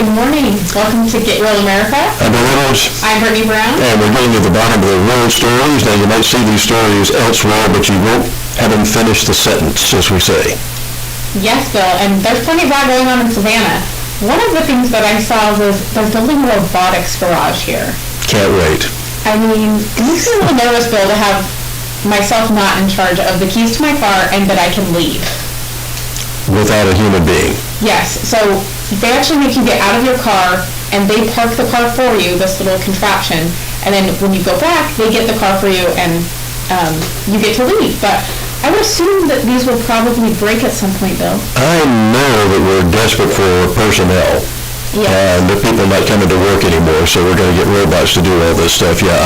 Good morning. Welcome to Get Real America. I'm Bill Reynolds. I'm Brittany Brown. And we're getting to the bottom of the real stories. Now, you might see these stories elsewhere, but you won't have them finish the sentence, as we say. Yes, Bill, and there's plenty of that going on in Savannah. One of the things that I saw was they're building a robotics garage here. Can't wait. I mean, it makes me a little nervous, Bill, to have myself not in charge of the keys to my car and that I can leave. Without a human being. Yes, so they actually make you get out of your car and they park the car for you, this little contraption, and then when you go back, they get the car for you and you get to leave. But I would assume that these will probably break at some point, Bill. I know that we're desperate for personnel. Yes. And the people not coming to work anymore, so we're going to get robots to do all this stuff. Yeah,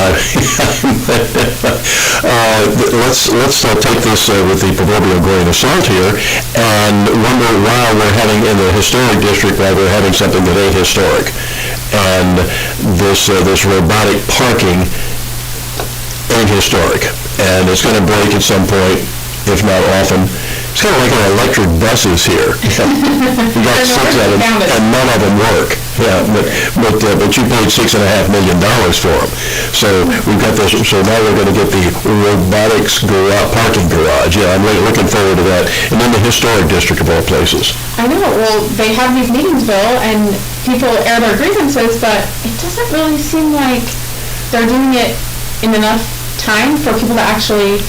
let's take this with the proverbial grain of salt here, and wonder why we're having in the historic district why we're having something that ain't historic, and this robotic parking ain't historic, and it's going to break at some point, if not often. It's kind of like our electric buses here. You got 6 of them, and none of them work. Yeah, but you paid $6.5 million for them. So we've got this. So now we're going to get the robotics parking garage. Yeah, I'm looking forward to that. And then the historic district of all places. I know. Well, they have these meetings, Bill, and people air their grievances, but it doesn't really seem like they're doing it in enough time for people to actually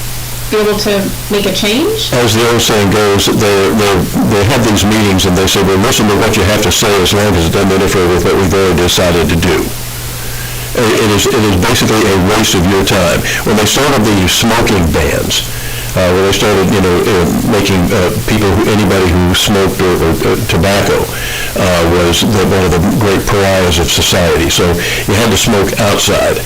be able to make a change? As the old saying goes, they have these meetings and they say, well, listen to what you have to say as long as it doesn't interfere with what we've already decided to do. It is basically a waste of your time. When they started the smoking bans, when they started, making anybody who smoked or tobacco was one of the great pariahs of society. So you had to smoke outside.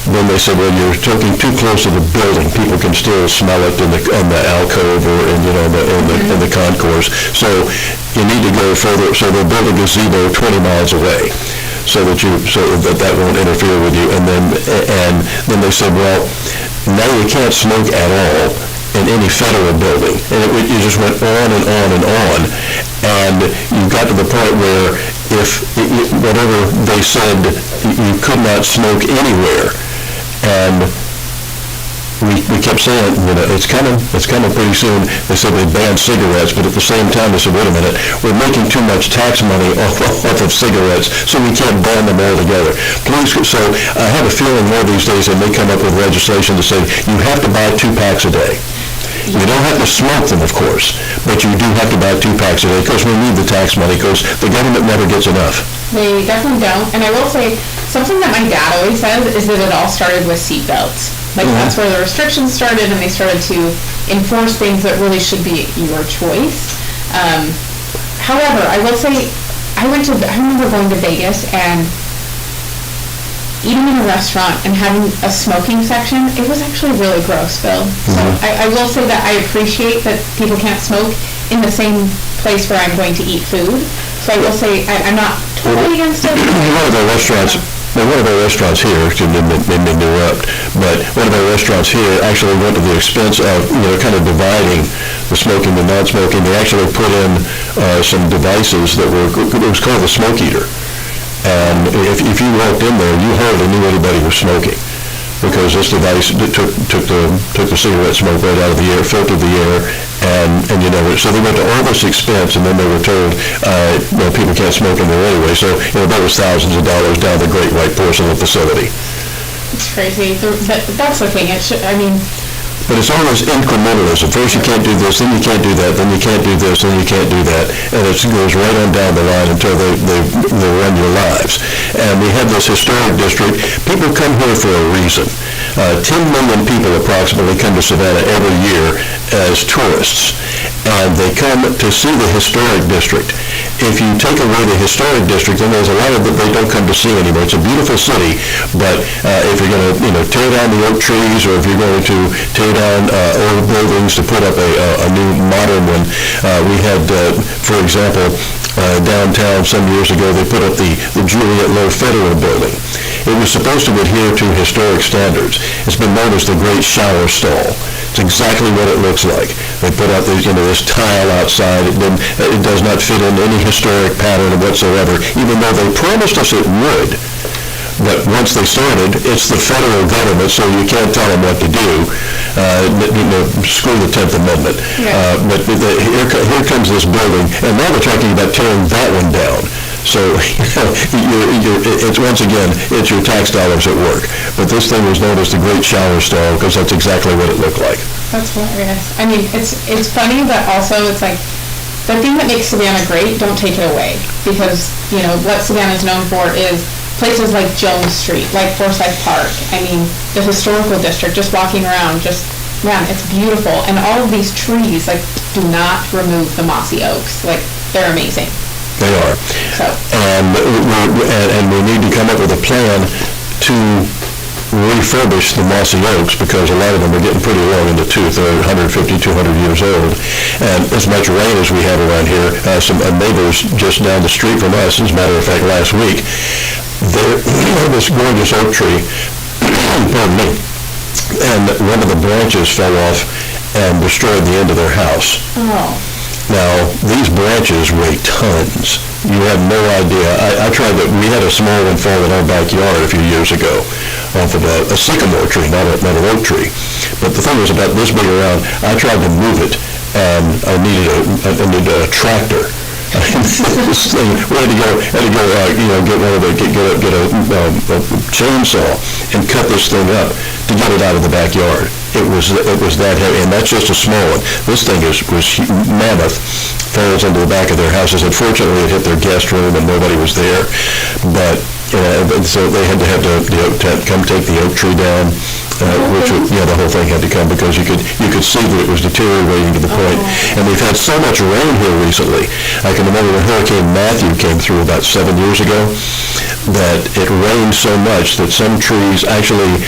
Then they said, well, you're talking too close to the building. People can still smell it on the alcove or in the concourse. So you need to go further. So they'll build a gazebo 20 miles away, so that won't interfere with you. And then they said, well, now you can't smoke at all in any federal building. And you just went on and on and on. And you got to the point where if whatever they said, you could not smoke anywhere. And we kept saying, it's coming pretty soon. They said they banned cigarettes, but at the same time they said, wait a minute, we're making too much tax money off of cigarettes, so we can't ban them altogether. So I have a feeling one of these days they may come up with legislation to say you have to buy 2 packs a day. You don't have to smoke them, of course, but you do have to buy 2 packs a day because we need the tax money because the government never gets enough. They definitely don't. And I will say, something that my dad always says is that it all started with seatbelts. Like, that's where the restrictions started, and they started to enforce things that really should be your choice. However, I will say, I remember going to Vegas and eating in a restaurant and having a smoking section. It was actually really gross, Bill. So I will say that I appreciate that people can't smoke in the same place where I'm going to eat food. So I will say I'm not totally against it. One of our restaurants here, didn't interrupt, but one of our restaurants here actually went to the expense of kind of dividing the smoking and non-smoking. They actually put in some devices that it was called the smoke eater. And if you walked in there, you hardly knew anybody was smoking because this device took the cigarette smoke right out of the air, filtered the air, and so they went to all this expense, and then they were told, people can't smoke in there anyway. So that was thousands of dollars down the Great White Porcelain facility. It's crazy. That's the thing. But it's always incrementalism. First you can't do this, then you can't do that, then you can't do this, then you can't do that. And it goes right on down the line until they run your lives. And we have this historic district. People come here for a reason. 10 million people approximately come to Savannah every year as tourists. And they come to see the historic district. If you take away the historic district, then there's a lot of that they don't come to see anymore. It's a beautiful city, but if you're going to tear down the oak trees, or if you're going to tear down old buildings to put up a new modern one, we had, for example, downtown some years ago, they put up the Juliet Low Federal Building. It was supposed to adhere to historic standards. It's been known as the Great Shower Stall. It's exactly what it looks like. They put out these, this tile outside. It does not fit in any historic pattern whatsoever, even though they promised us it would. But once they started, it's the federal government, so you can't tell them what to do. Screw the 10th Amendment. Yeah. But here comes this building, and now they're talking about tearing that one down. So, it's once again, it's your tax dollars at work. But this thing was known as the Great Shower Stall, because that's exactly what it looked like. That's hilarious. I mean, it's funny, but also it's like, the thing that makes Savannah great, don't take it away. Because, what Savannah is known for is places like Jones Street, like Forsyth Park. I mean, the historical district, just walking around, man, it's beautiful. And all of these trees, do not remove the mossy oaks. They're amazing. They are. So. And we need to come up with a plan to refurbish the mossy oaks, because a lot of them are getting pretty long in the tooth. They're 150, 200 years old. And as much rain as we have around here, some neighbors just down the street from us, as a matter of fact, last week, this gorgeous oak tree, pardon me, and one of the branches fell off and destroyed the end of their house. Oh. Now, these branches weigh tons. You have no idea. I tried that. We had a small one fall in our backyard a few years ago off of a sycamore tree, not an oak tree. But the thing was about this big around. I tried to move it, and I needed a tractor. This thing, we had to go, get a chainsaw and cut this thing up to get it out of the backyard. It was that heavy, and that's just a small one. This thing was mammoth. Falls into the back of their houses. Unfortunately, it hit their guest room, and nobody was there. But so they had to have the oak tent come take the oak tree down, which the whole thing had to come, because you could see that it was deteriorating to the point. And we've had so much rain here recently. I can remember when Hurricane Matthew came through about 7 years ago, that it rained so much that some trees actually,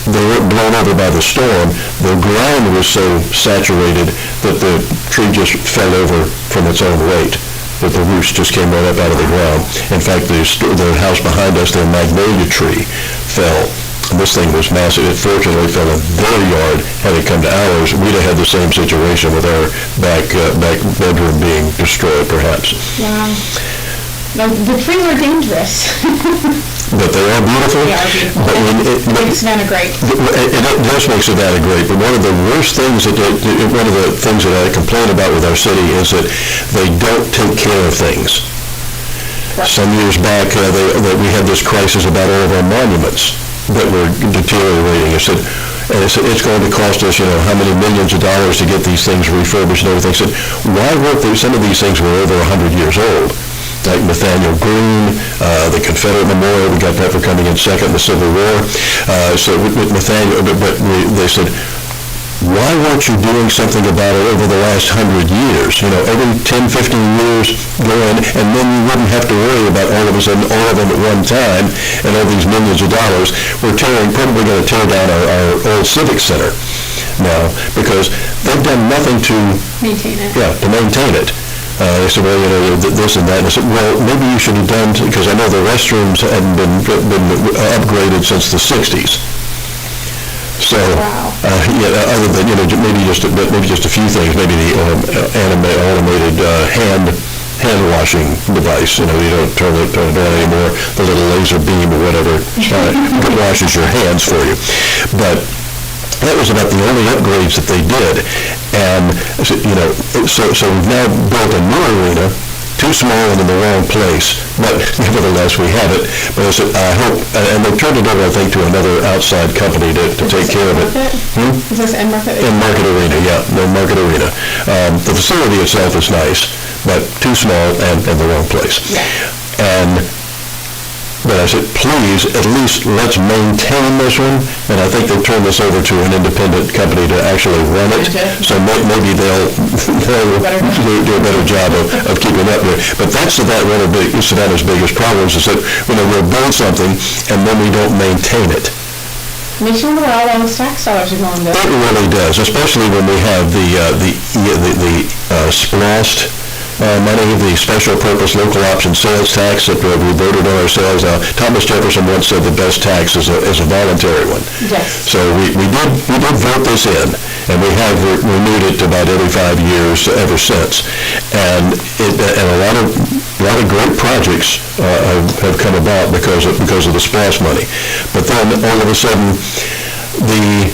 they were blown over by the storm. The ground was so saturated that the tree just fell over from its own weight, that the roots just came right up out of the ground. In fact, the house behind us, their magnolia tree, fell. And this thing was massive. It fortunately fell in their yard. Had it come to ours, we'd have had the same situation with our back bedroom being destroyed, perhaps. Wow. No, the trees are dangerous. But they are beautiful. They are beautiful. But it makes Savannah great. It does make Savannah great, but one of the worst things that I complain about with our city is that they don't take care of things. Right. Some years back, we had this crisis about all of our monuments that were deteriorating. It's going to cost us, how many millions of dollars to get these things refurbished and everything. I said, why weren't there, some of these things were over 100 years old, like Nathaniel Greene, the Confederate Memorial. We got that for coming in second in the Civil War. So with Nathaniel, they said, why weren't you doing something about it over the last 100 years? Every 10, 15 years go in, and then you wouldn't have to worry about all of them at one time, and all these millions of dollars. We're probably going to tear down our old Civic Center now, because they've done nothing to maintain it. Yeah, to maintain it. They said, well, this and that. And I said, well, maybe you should have done, because I know the restrooms hadn't been upgraded since the 60s. So, wow. Other than, maybe just a few things, maybe the automated hand washing device, you don't turn it on anymore, the little laser beam or whatever washes your hands for you. But that was about the only upgrades that they did. And, so we've now built a new arena, too small and in the wrong place, but nevertheless we have it. But I said, I hope, and they turned it over, I think, to another outside company to take care of it. Is this Enmarket? Enmarket Arena, yeah, the Enmarket Arena. The facility itself is nice, but too small and in the wrong place. Yeah. But I said, please, at least let's maintain this one. And I think they've turned this over to an independent company to actually run it. So maybe they'll do a better job of keeping up with it. But that's one of Savannah's biggest problems, is that we'll build something and then we don't maintain it. Makes you wonder where all those tax dollars are going to. It really does, especially when we have the SPLOST money, the special purpose local option sales tax that we voted on ourselves. Thomas Jefferson once said the best tax is a voluntary one. Yes. So we did vote this in, and we have renewed it about every 5 years ever since. And a lot of great projects have come about because of the SPLOST money. But then all of a sudden, the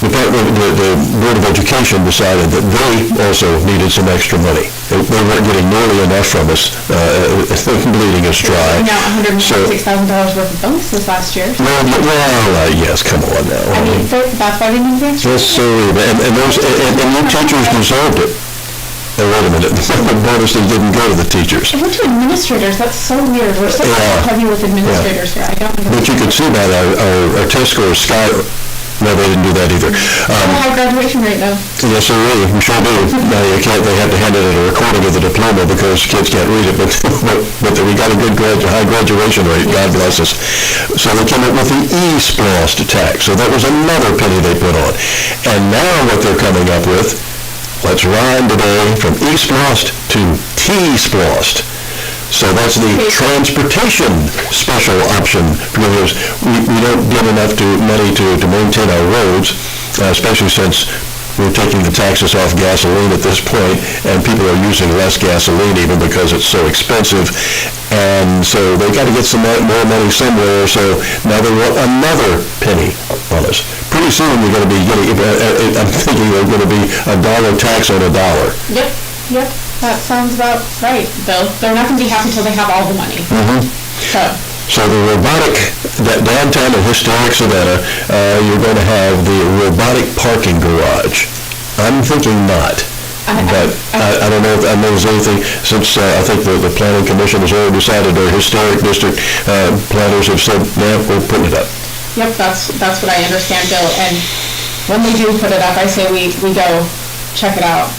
Board of Education decided that they also needed some extra money. They weren't getting nearly enough from us, bleeding us dry. Now, $146,000 worth of bonuses last year. Yes, come on now. I mean, that's why they need the extra. Yes, sir, and you teachers deserved it. Wait a minute, the bonuses didn't go to the teachers. It went to administrators. That's so weird. We're so heavy with administrators here. I don't know. But you could see that our test scores sky. No, they didn't do that either. High graduation rate, though. Yes, sir, really. We sure do. No, you can't. They have to hand it in a recording of the diploma because kids can't read it. But we got a good high graduation rate. God bless us. So they came up with the E-SPLOST tax. So that was another penny they put on. And now what they're coming up with, let's rhyme today from E-SPLOST to T-SPLOST. So that's the transportation special option, because we don't get enough money to maintain our roads, especially since we're taking the taxes off gasoline at this point, and people are using less gasoline even because it's so expensive. And so they got to get some more money somewhere, so now they want another penny on us. Pretty soon we're going to be getting, I'm thinking we're going to be $1 tax on $1. Yep. That sounds about right, Bill. They're not going to be happy until they have all the money. Mm-hmm. So the robotic, downtown in historic Savannah, you're going to have the robotic parking garage. I'm thinking not. But I don't know if there's anything, since I think the Planning Commission has already decided, their historic district planners have said, yeah, we're putting it up. Yep, that's what I understand, Bill. And when they do put it up, I say we go check it out,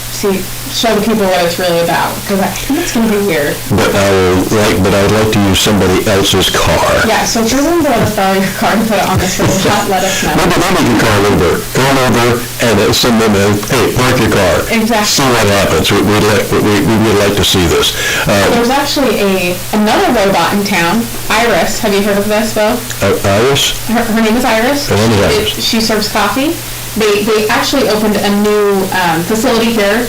show the people what it's really about, because I think it's going to be weird. But I'd like to use somebody else's car. Yeah, so if you're willing to let us borrow your car and put it on this little shot, let us know. Maybe they can call over, and send them in, hey, park your car. Exactly. See what happens. We would like to see this. There's actually another robot in town, Iris. Have you heard of this, Bill? Iris? Her name is Iris. Her name is Iris. She serves coffee. They actually opened a new facility here,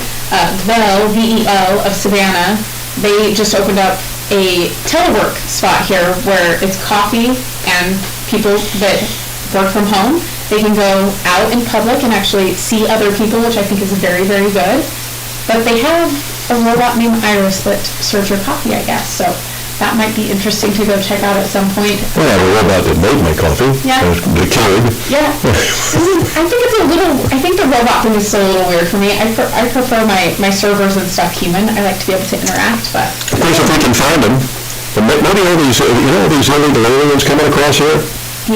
VEL, V-E-L, of Savannah. They just opened up a telework spot here where it's coffee, and people that work from home, they can go out in public and actually see other people, which I think is very, very good. But they have a robot named Iris that serves your coffee, I guess. So that might be interesting to go check out at some point. Well, I have a robot that made my coffee. Yeah. The Keurig. Yeah. I think the robot thing is still a little weird for me. I prefer my servers and stuff human. I like to be able to interact, but... Of course, if we can find them. Maybe all these, these illegal aliens coming across here,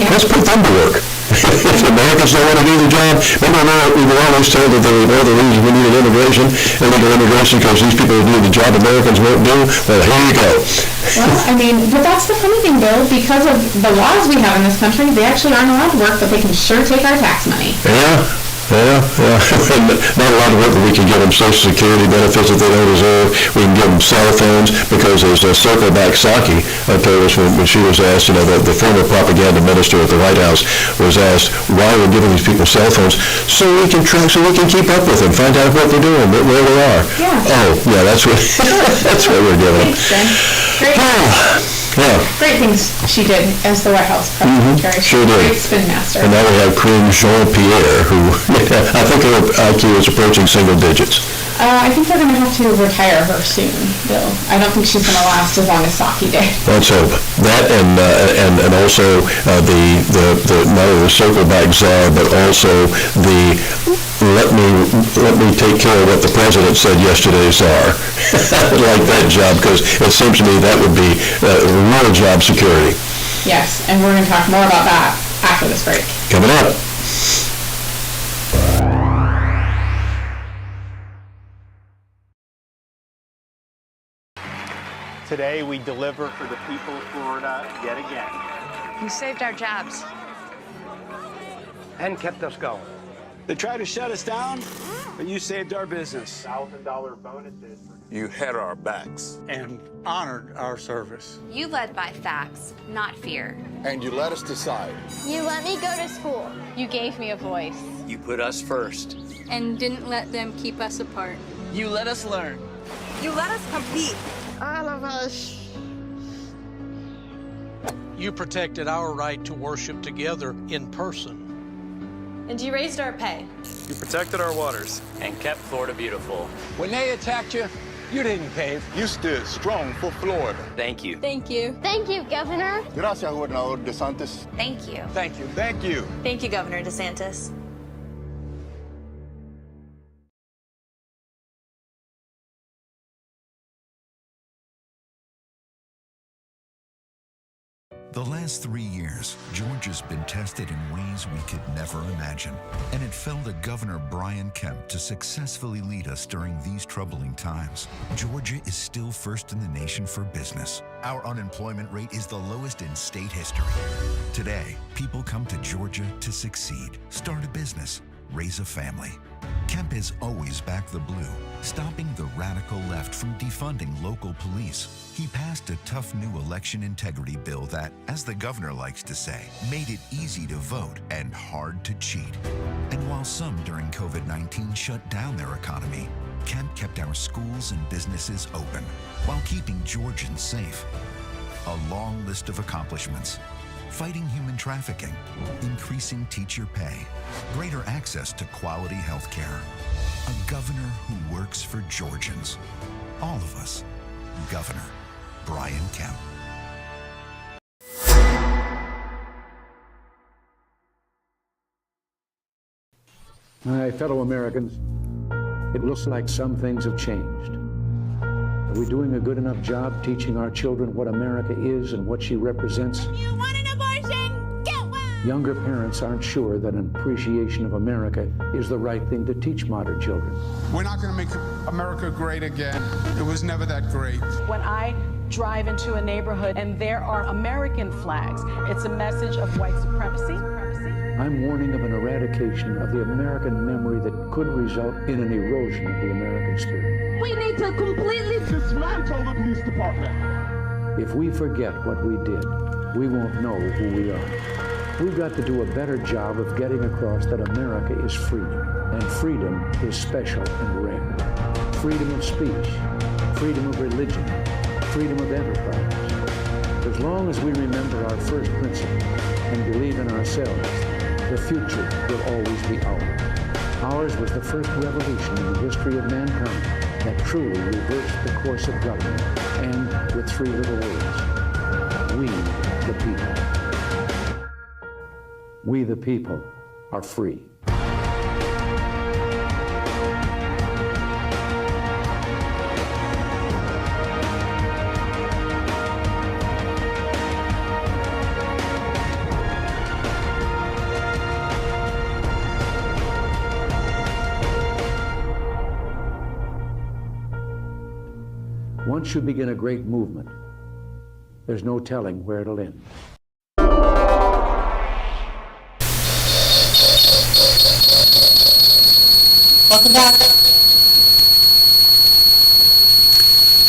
let's put them to work. If the Americans don't want to do the job, remember we were always told that one of the reasons we needed illegal immigration, because these people will do the job Americans won't do. Well, here you go. Well, I mean, but that's the funny thing, Bill. Because of the laws we have in this country, they actually aren't allowed to work, but they can sure take our tax money. Yeah. Not a lot of work, but we can give them Social Security benefits that they don't deserve. We can give them cell phones, because as Circleback Psaki told us when she was asked, the former propaganda minister at the White House was asked why we're giving these people cell phones, so we can keep up with them, find out what they're doing, where they are. Yeah. Oh, yeah, that's what we're giving them. Thanks, Great things she did as the White House press secretary. Sure did. Great spin master. And now we have Queen Jean-Pierre, who I think her IQ is approaching single digits. I think they're going to have to retire her soon, Bill. I don't think she's going to last as long as Psaki did. Let's hope. That and also not only the Circleback czar, but also the let me take care of what the president said yesterday czar. I would like that job, because it seems to me that would be real job security. Yes, and we're going to talk more about that after this break. Coming up. Today, we deliver for the people of Florida yet again. You saved our jobs. And kept us going. They tried to shut us down, But you saved our business. $1,000 bonuses. You had our backs. And honored our service. You led by facts, not fear. And you let us decide. You let me go to school. You gave me a voice. You put us first. And didn't let them keep us apart. You let us learn. You let us compete. All of us. You protected our right to worship together in person. And you raised our pay. You protected our waters. And kept Florida beautiful. When they attacked you, you didn't cave. You stood strong for Florida. Thank you. Thank you. Thank you, Governor. Gracias, Gobernador DeSantis. Thank you. Thank you. Thank you. Thank you, Governor DeSantis. The last 3 years, Georgia's been tested in ways we could never imagine. And it fell to Governor Brian Kemp to successfully lead us during these troubling times. Georgia is still first in the nation for business. Our unemployment rate is the lowest in state history. Today, people come to Georgia to succeed, start a business, raise a family. Kemp has always backed the blue, stopping the radical left from defunding local police. He passed a tough new election integrity bill that, as the governor likes to say, made it easy to vote and hard to cheat. And while some during COVID-19 shut down their economy, Kemp kept our schools and businesses open while keeping Georgians safe. A long list of accomplishments. Fighting human trafficking, increasing teacher pay, greater access to quality health care. A governor who works for Georgians. All of us. Governor Brian Kemp. My fellow Americans, it looks like some things have changed. Are we doing a good enough job teaching our children what America is and what she represents? You want an abortion? Get one! Younger parents aren't sure that an appreciation of America is the right thing to teach modern children. We're not going to make America great again. It was never that great. When I drive into a neighborhood and there are American flags, it's a message of white supremacy. I'm warning of an eradication of the American memory that could result in an erosion of the American spirit. We need to completely Dismantle the police department. If we forget what we did, we won't know who we are. We've got to do a better job of getting across that America is free, and freedom is special and rare. Freedom of speech, freedom of religion, freedom of enterprise. As long as we remember our first principle and believe in ourselves, the future will always be ours. Ours was the first revolution in the history of mankind that truly reversed the course of government, and with 3 little words: we the people. We the people are free. Once you begin a great movement, there's no telling where it'll end. Welcome back.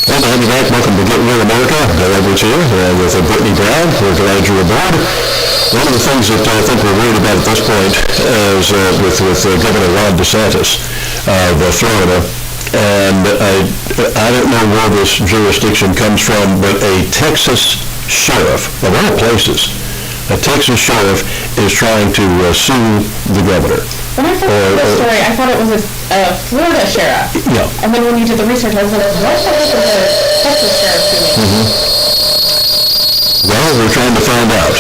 Welcome back. Welcome to Get Real America. Edwards here with Brittany Brown. We're glad you're aboard. One of the things that I think we're worried about at this point is with Governor Ron DeSantis of Florida. And I don't know where this jurisdiction comes from, but a Texas sheriff, of all places, a Texas sheriff is trying to sue the governor. When I first heard this story, I thought it was a Florida sheriff. Yeah. And then when you did the research, I was like, what the heck is a Texas sheriff doing? Well, we're trying to find out,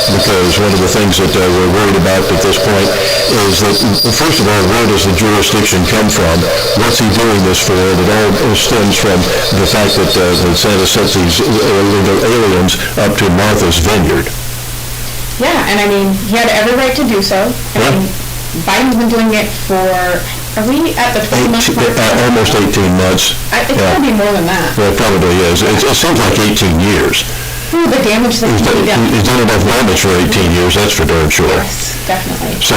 because one of the things that we're worried about at this point is that, first of all, where does the jurisdiction come from? What's he doing this for? It all stems from the fact that Santa sent these illegal aliens up to Martha's Vineyard. Yeah, and I mean, he had every right to do so. I mean, Biden's been doing it for, are we at the 20-month mark? Almost 18 months. It's got to be more than that. Well, it probably is. It seems like 18 years. Ooh, the damage that He's can be done. done enough damage for 18 years, that's for darn sure. Yes, definitely. So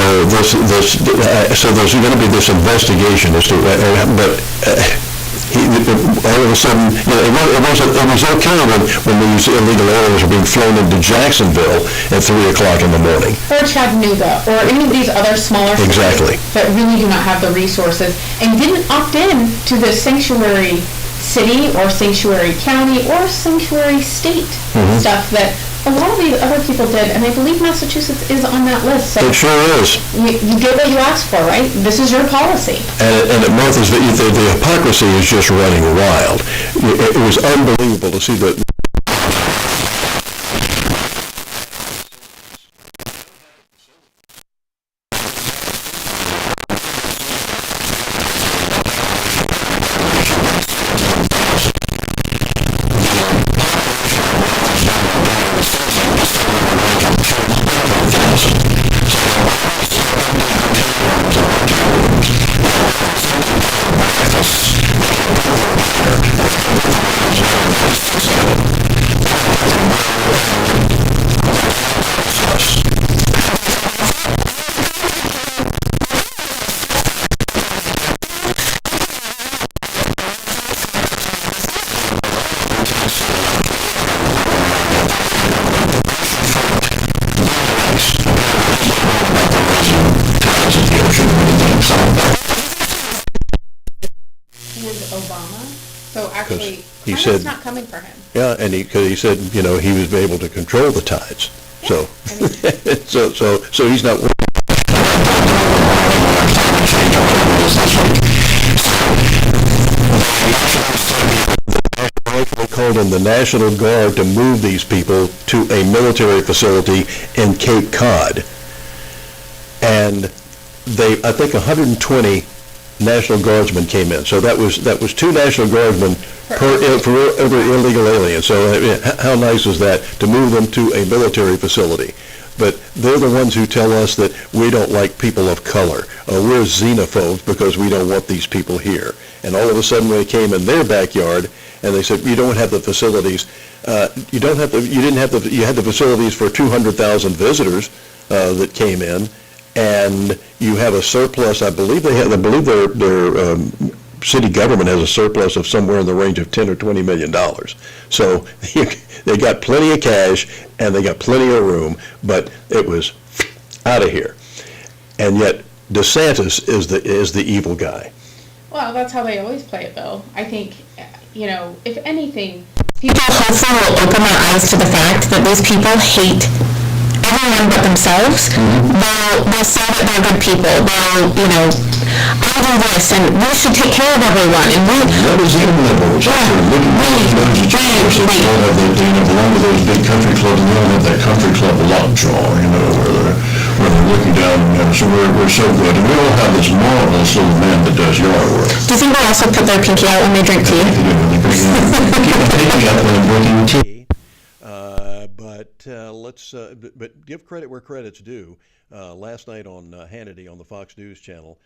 so there's going to be this investigation as to, all of a sudden, it was okay when these illegal aliens were being flown into Jacksonville at 3 o'clock in the morning. Or Chattanooga, or any of these other smaller cities Exactly. that really do not have the resources and didn't opt in to the sanctuary city or sanctuary county or sanctuary state stuff that a lot of these other people did, and I believe Massachusetts is on that list. So It sure is. you get what you asked for, right? This is your policy. And at Martha's, the hypocrisy is just running wild. It was unbelievable to see that. He said, not coming for him. Yeah, and because he said, he was able to control the tides. So, so he's not. They called in the National Guard to move these people to a military facility in Cape Cod, and I think 120 National Guardsmen came in. So that was 2 National Guardsmen for every illegal alien. So how nice is that to move them to a military facility? But they're the ones who tell us that we don't like people of color. We're xenophobes because we don't want these people here. And all of a sudden, when they came in their backyard, and they said, you don't have the facilities. You had the facilities for 200,000 visitors that came in. And you have a surplus. I believe their city government has a surplus of somewhere in the range of $10 or $20 million. So they got plenty of cash and they got plenty of room, but it was out of here. And yet DeSantis is the evil guy. Well, that's how they always play it, though. I think, if anything, people hopefully will open their eyes to the fact that these people hate everyone but themselves. They'll say that they're good people. They'll, I'll do this, and we should take care of everyone. And That is even liberals. They belong to those big country clubs, and they don't have that country club lockjaw, where they're looking down, so we're so good. And we all have this marvelous little man that does yard work. Do you think they also put their pinky out when they drink tea? Keep the pinky up when they're drinking tea. But give credit where credit's due. Last night on Hannity on the Fox News channel,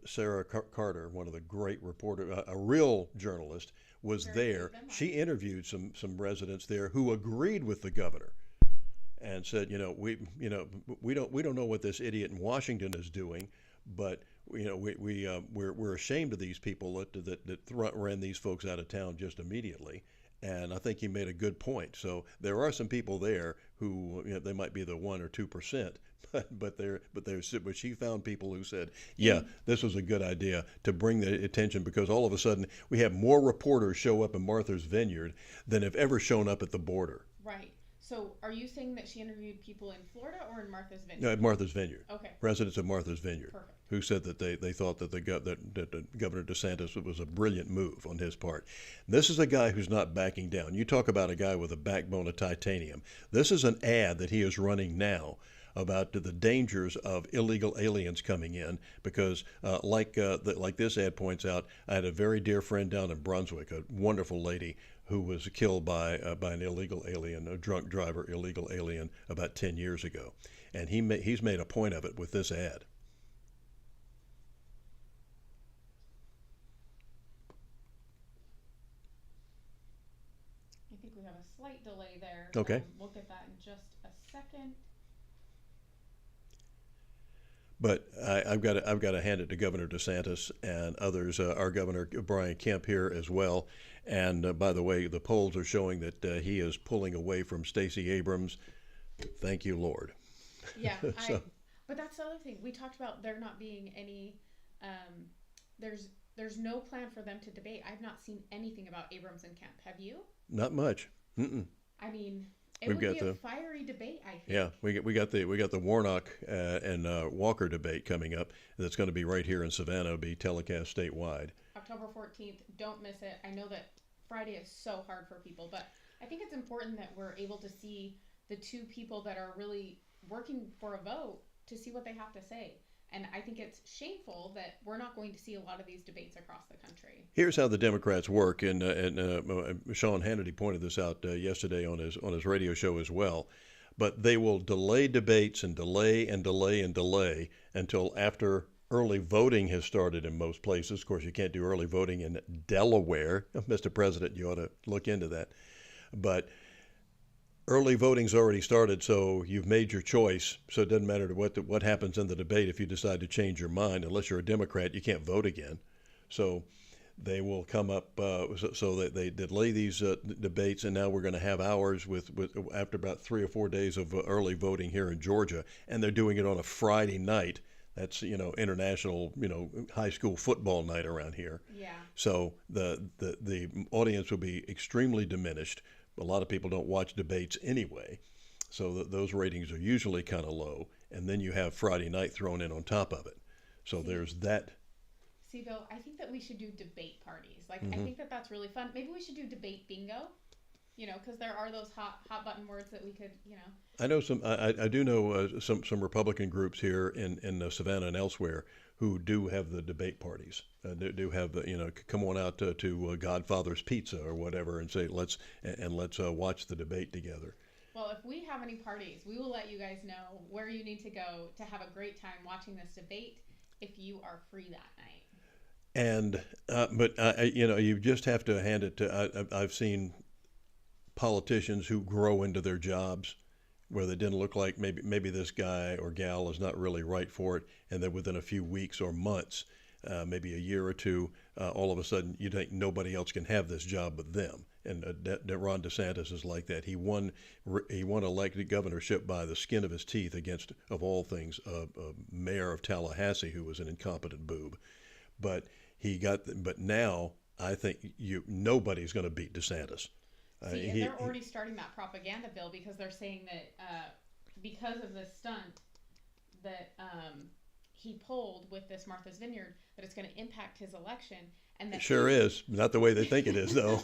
Sarah Carter, one of the great reporters, a real journalist, was there. She interviewed some residents there who agreed with the governor and said, we don't know what this idiot in Washington is doing, but we're ashamed of these people that ran these folks out of town just immediately. And I think he made a good point. So there are some people there who they might be the 1 or 2%, but she found people who said, yeah, this was a good idea to bring the attention, because all of a sudden we have more reporters show up in Martha's Vineyard than have ever shown up at the border. Right. So are you saying that she interviewed people in Florida or in Martha's Vineyard? No, at Martha's Vineyard. Okay. Residents of Martha's Vineyard. Perfect. Who said that they thought that Governor DeSantis was a brilliant move on his part. This is a guy who's not backing down. You talk about a guy with a backbone of titanium. This is an ad that he is running now about the dangers of illegal aliens coming in, because like this ad points out, I had a very dear friend down in Brunswick, a wonderful lady who was killed by an illegal alien, a drunk driver illegal alien, about 10 years ago. And he's made a point of it with this ad. I think we have a slight delay there. Okay. We'll get that in just a second. But I've got to hand it to Governor DeSantis and others. Our Governor Brian Kemp here as well. And by the way, the polls are showing that he is pulling away from Stacey Abrams. Thank you, Lord. Yeah, So- but that's the other thing. We talked about there not being any. There's no plan for them to debate. I've not seen anything about Abrams and Kemp. Have you? Not much. Mm-mm. I mean, it We've would be got a the- fiery debate, I think. Yeah, we got the Warnock and Walker debate coming up. That's going to be right here in Savannah. It'll be telecast statewide. October 14th. Don't miss it. I know that Friday is so hard for people, but I think it's important that we're able to see the two people that are really working for a vote to see what they have to say. And I think it's shameful that we're not going to see a lot of these debates across the country. Here's how the Democrats work, and Sean Hannity pointed this out yesterday on his radio show as well. But they will delay debates and delay and delay and delay until after early voting has started in most places. Of course, you can't do early voting in Delaware. Mr. President, you ought to look into that. But early voting's already started, so you've made your choice. So it doesn't matter what happens in the debate if you decide to change your mind. Unless you're a Democrat, you can't vote again. So they will come up so that they delay these debates, and now we're going to have hours with after about 3 or 4 days of early voting here in Georgia, and they're doing it on a Friday night. That's international high school football night around here. Yeah. So the audience will be extremely diminished. A lot of people don't watch debates anyway, so those ratings are usually kind of low. And then you have Friday night thrown in on top of it. So there's that. See, Bill, I think that we should do debate parties. I Mhm. think that that's really fun. Maybe we should do debate bingo, because there are those hot button words that we could, I know some. I do know some Republican groups here in Savannah and elsewhere who do have the debate parties. Do have the come on out to Godfather's Pizza or whatever and say let's watch the debate together. Well, if we have any parties, we will let you guys know where you need to go to have a great time watching this debate if you are free that night. And but you just have to hand it to. I've seen politicians who grow into their jobs where they didn't look like maybe this guy or gal is not really right for it, and then within a few weeks or months, maybe a year or two, all of a sudden you think nobody else can have this job but them. And Ron DeSantis is like that. He won elected governorship by the skin of his teeth against, of all things, a mayor of Tallahassee who was an incompetent boob. But now I think nobody's going to beat DeSantis. See, and they're already starting that propaganda, Bill, because they're saying that because of this stunt that he pulled with this Martha's Vineyard, that it's going to impact his election. And that it sure is. Not the way they think it is, though.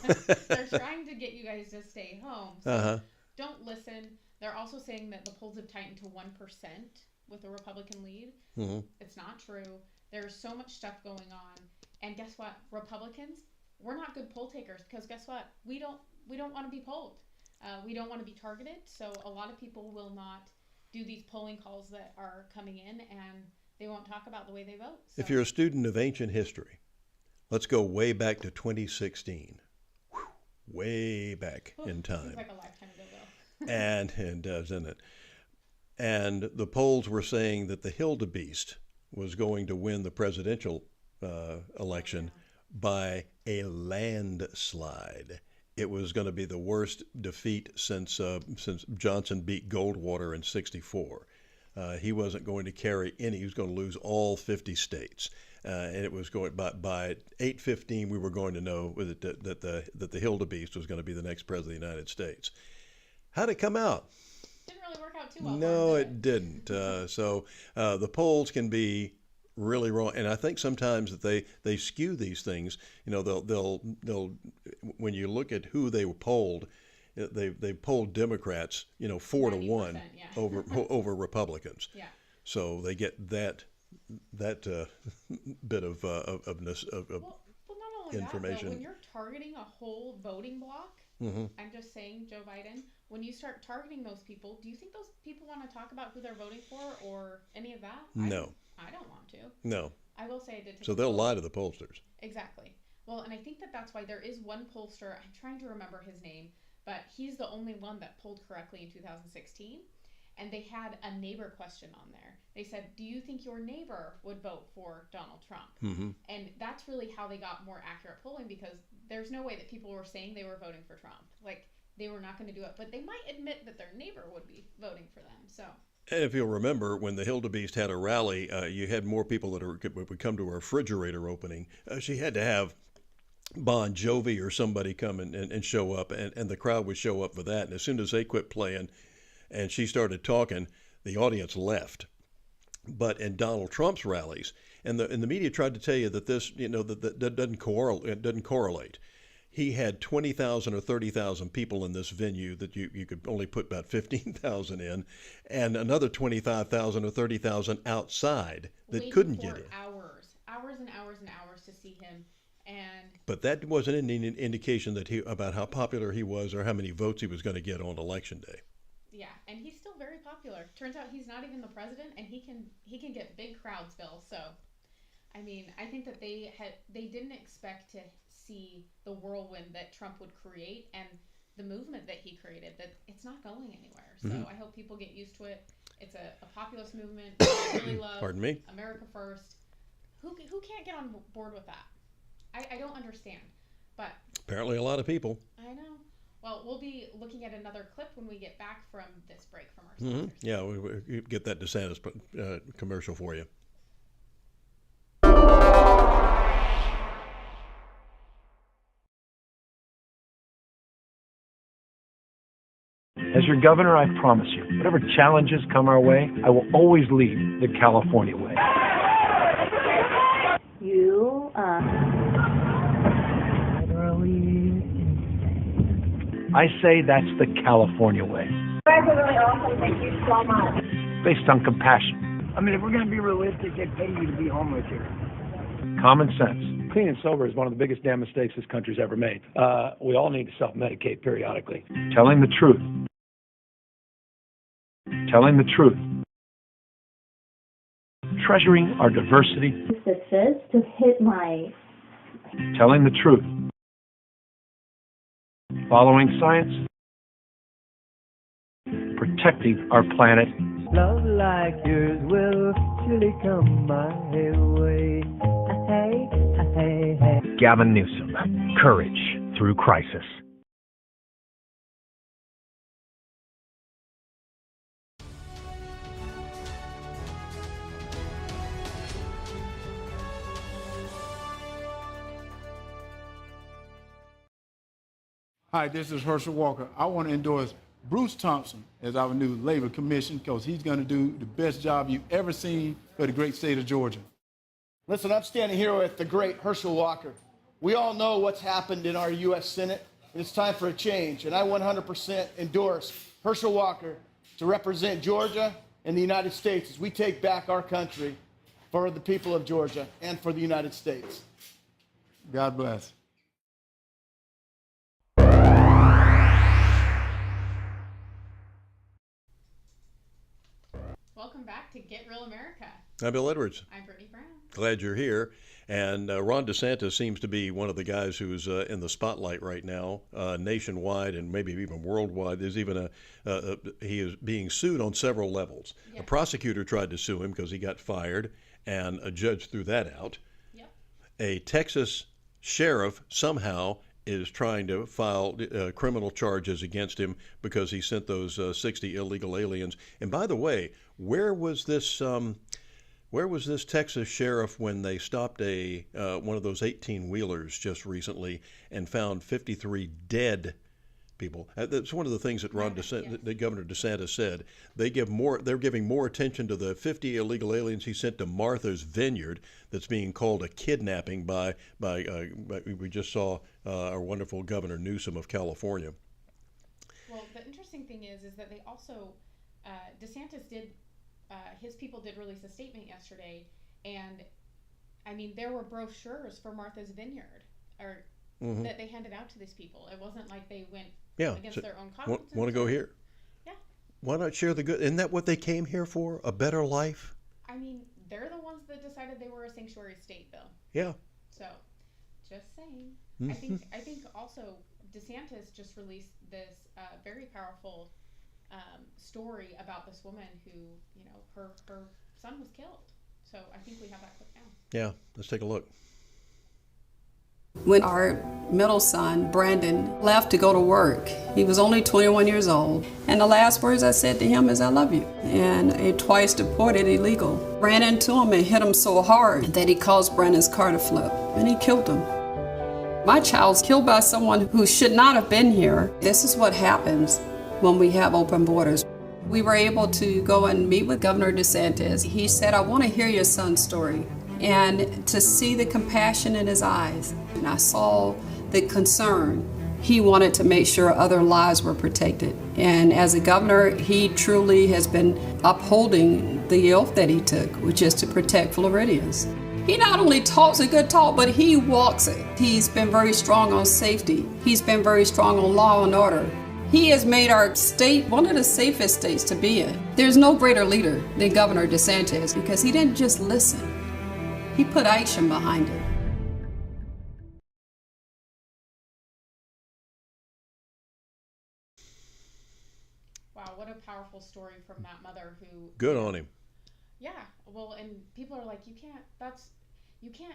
They're trying to get you guys to stay home. So don't listen. They're also saying that the polls have tightened to 1% with the Republican lead. Mm-hmm. It's not true. There's so much stuff going on. And guess what? Republicans, we're not good poll takers because guess what? We don't want to be polled. We don't want to be targeted. So a lot of people will not do these polling calls that are coming in, and they won't talk about the way they vote. So. If you're a student of ancient history, let's go way back to 2016. Whew, way back in time. Seems like a lifetime ago, though. and does, isn't it? And the polls were saying that the Hildebeest was going to win the presidential election by a landslide. It was going to be the worst defeat since Johnson beat Goldwater in '64. He wasn't going to carry any. He was going to lose all 50 states, and it was going by 8:15. We were going to know that the Hildebeest was going to be the next president of the United States. How'd it come out? Didn't really work out too well. No, it didn't. So the polls can be really wrong, and I think sometimes that they skew these things. They'll when you look at who they polled, they polled Democrats 4-1 over Republicans. Yeah. So they get that bit of well, not only information. That, when you're targeting a whole voting block, mm-hmm. I'm just saying, Joe Biden, when you start targeting those people, do you think those people want to talk about who they're voting for or any of that? No. I don't want to. No. I will say I did take So they'll lie to the pollsters. Exactly. Well, and I think that's why there is one pollster, I'm trying to remember his name, but he's the only one that polled correctly in 2016. And they had a neighbor question on there. They said, do you think your neighbor would vote for Donald Trump? Mm-hmm. And that's really how they got more accurate polling, because there's no way that people were saying they were voting for Trump. Like, they were not going to do it, but they might admit that their neighbor would be voting for them. So. And if you'll remember, when the Hildebeest had a rally, you had more people that would come to a refrigerator opening. She had to have Bon Jovi or somebody come and show up, and the crowd would show up for that. And as soon as they quit playing and she started talking, the audience left. But in Donald Trump's rallies, and the media tried to tell you that this, that doesn't correlate. He had 20,000 or 30,000 people in this venue that you could only put about 15,000 in, and another 25,000 or 30,000 outside that couldn't get in. Hours and hours and hours to see him, and. But that wasn't any indication that about how popular he was or how many votes he was going to get on Election Day. Yeah, and he's still very popular. Turns out he's not even the president, and he can get big crowds, Bill. So, I mean, I think that they didn't expect to see the whirlwind that Trump would create and the movement that he created. That it's not going anywhere. So I hope people get used to it. It's a populist movement. I really love. Pardon me? America First. Who can't get on board with that? I don't understand. But apparently, a lot of people. I know. Well, we'll be looking at another clip when we get back from this break from our sponsors. Yeah, we get that DeSantis commercial for you. As your governor, I promise you, whatever challenges come our way, I will always lead the California way. You are I say that's the California way. You guys are really awesome. Thank you so much. Based on compassion. I mean, if we're going to be realistic, they'd pay you to be homeless here. Common sense. Clean and sober is one of the biggest damn mistakes this country's ever made. We all need to self-medicate periodically. Telling the truth. Telling the truth. Treasuring our diversity. Says to hit my. Telling the truth. Following science. Protecting our planet. Love like yours will surely come my way. Hey, hey, hey. Gavin Newsom, courage through crisis. Hi, this is Herschel Walker. I want to endorse Bruce Thompson as our new labor commission because he's going to do the best job you've ever seen for the great state of Georgia. Listen, I'm standing here with the great Herschel Walker. We all know what's happened in our U.S. Senate. It's time for a change, and I 100% endorse Herschel Walker to represent Georgia and the United States as we take back our country for the people of Georgia and for the United States. God bless. Welcome back to Get Real America. I'm Bill Edwards. I'm Brittany Brown. Glad you're here. And Ron DeSantis seems to be one of the guys who's in the spotlight right now, nationwide and maybe even worldwide. There's even he is being sued on several levels. Yeah. A prosecutor tried to sue him because he got fired, and a judge threw that out. Yep. A Texas sheriff somehow is trying to file criminal charges against him because he sent those 60 illegal aliens. And by the way, where was this Texas sheriff when they stopped one of those 18-wheelers just recently and found 53 dead people? That's one of the things that that Governor DeSantis said. They're giving more attention to the 50 illegal aliens he sent to Martha's Vineyard that's being called a kidnapping by we just saw our wonderful Governor Newsom of California. Well, the interesting thing is that they also DeSantis did. His people did release a statement yesterday, and I mean there were brochures for Martha's Vineyard, that they handed out to these people. It wasn't like they went against their own conscience. Want to go here? Yeah. Why not share the good? Isn't that what they came here for? A better life? I mean, they're the ones that decided they were a sanctuary state, Bill. Yeah. So, just saying. Mm-hmm. I think also DeSantis just released this very powerful story about this woman who, you know, her son was killed. So I think we have that clip now. Yeah, let's take a look. When our middle son, Brandon, left to go to work, he was only 21 years old. And the last words I said to him is, I love you. And a twice deported illegal ran into him and hit him so hard that he caused Brandon's car to flip. And he killed him. My child's killed by someone who should not have been here. This is what happens when we have open borders. We were able to go and meet with Governor DeSantis. He said, I want to hear your son's story. And to see the compassion in his eyes, and I saw the concern. He wanted to make sure other lives were protected. And as a governor, he truly has been upholding the oath that he took, which is to protect Floridians. He not only talks a good talk, but he walks it. He's been very strong on safety. He's been very strong on law and order. He has made our state one of the safest states to be in. There's no greater leader than Governor DeSantis because he didn't just listen. He put action behind it. Wow, what a powerful story from that mother who... Good on him. Yeah, well, and people are like, you can't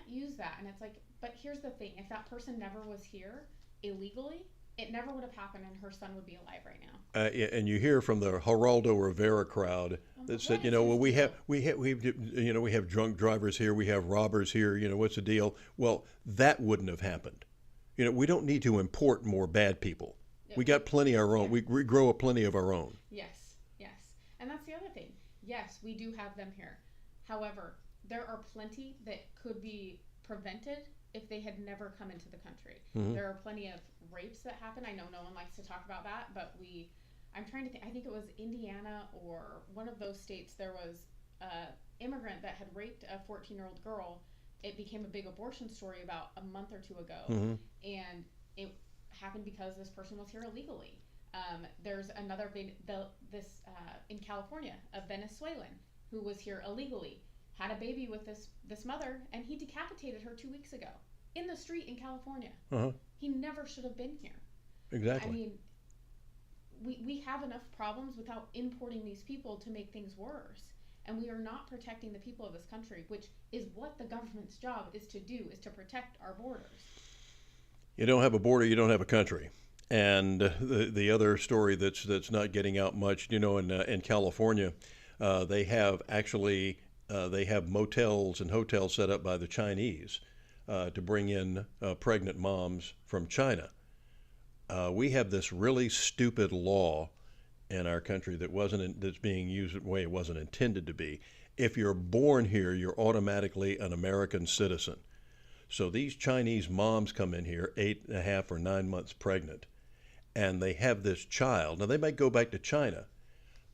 use that. And it's like, but here's the thing. If that person never was here illegally, it never would have happened and her son would be alive right now. Yeah, and you hear from the Geraldo Rivera crowd that said, you know, well, we have drunk drivers here, we have robbers here, you know, what's the deal? Well, that wouldn't have happened. You know, we don't need to import more bad people. We got plenty of our own. We grow plenty of our own. Yes, yes. And that's the other thing. Yes, we do have them here. However, there are plenty that could be prevented if they had never come into the country. Mm-hmm. There are plenty of rapes that happen. I know no one likes to talk about that, but I'm trying to think, I think it was Indiana or one of those states, there was an immigrant that had raped a 14-year-old girl. It became a big abortion story about a month or two ago. Mm-hmm. And it happened because this person was here illegally. There's another in California, a Venezuelan who was here illegally, had a baby with this mother, and he decapitated her 2 weeks ago in the street in California. Uh-huh. He never should have been here. Exactly. I mean, we have enough problems without importing these people to make things worse. And we are not protecting the people of this country, which is what the government's job is to do, is to protect our borders. You don't have a border, you don't have a country. And the other story that's not getting out much, you know, in California, they have motels and hotels set up by the Chinese to bring in pregnant moms from China. We have this really stupid law in our country that's being used the way it wasn't intended to be. If you're born here, you're automatically an American citizen. So these Chinese moms come in here 8.5 or 9 months pregnant, and they have this child. Now, they might go back to China,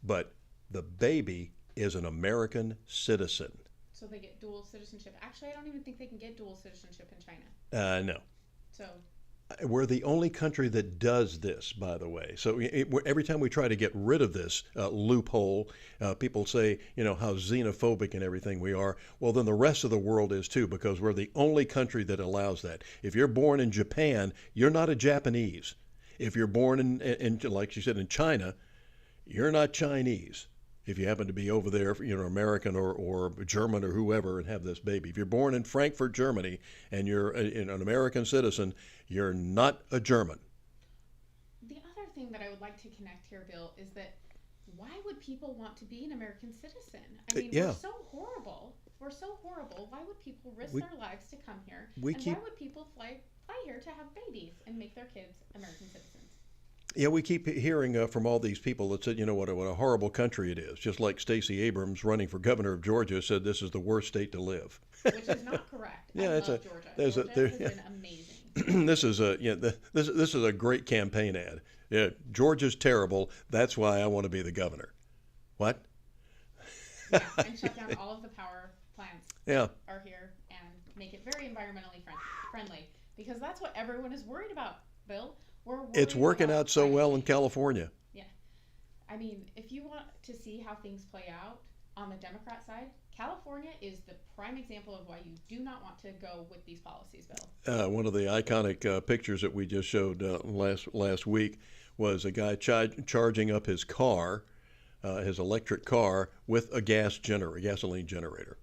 but the baby is an American citizen. So they get dual citizenship. Actually, I don't even think they can get dual citizenship in China. No. So we're the only country that does this, by the way. So every time we try to get rid of this loophole, people say, you know, how xenophobic and everything we are. Well, then the rest of the world is too, because we're the only country that allows that. If you're born in Japan, you're not a Japanese. If you're born in like you said, in China, you're not Chinese. If you happen to be over there, you know, American or German or whoever and have this baby. If you're born in Frankfurt, Germany, and you're an American citizen, you're not a German. The other thing that I would like to connect here, Bill, is that why would people want to be an American citizen? I mean, we're so horrible. We're so horrible. Why would people risk their lives to come here? Why would people fly here to have babies and make their kids American citizens? Yeah, we keep hearing from all these people that said, you know, what a horrible country it is. Just like Stacey Abrams, running for governor of Georgia, said this is the worst state to live. Which is not correct. I love Georgia. Georgia has been amazing. This is a great campaign ad. Yeah, Georgia's terrible. That's why I want to be the governor. What? Yeah, and shut down all of the power plants are here and make it very environmentally friendly. Because that's what everyone is worried about, Bill. It's working out so well in California. Yeah. I mean, if you want to see how things play out on the Democrat side, California is the prime example of why you do not want to go with these policies, Bill. One of the iconic pictures that we just showed last week was a guy charging up his car, his electric car, with a gasoline generator.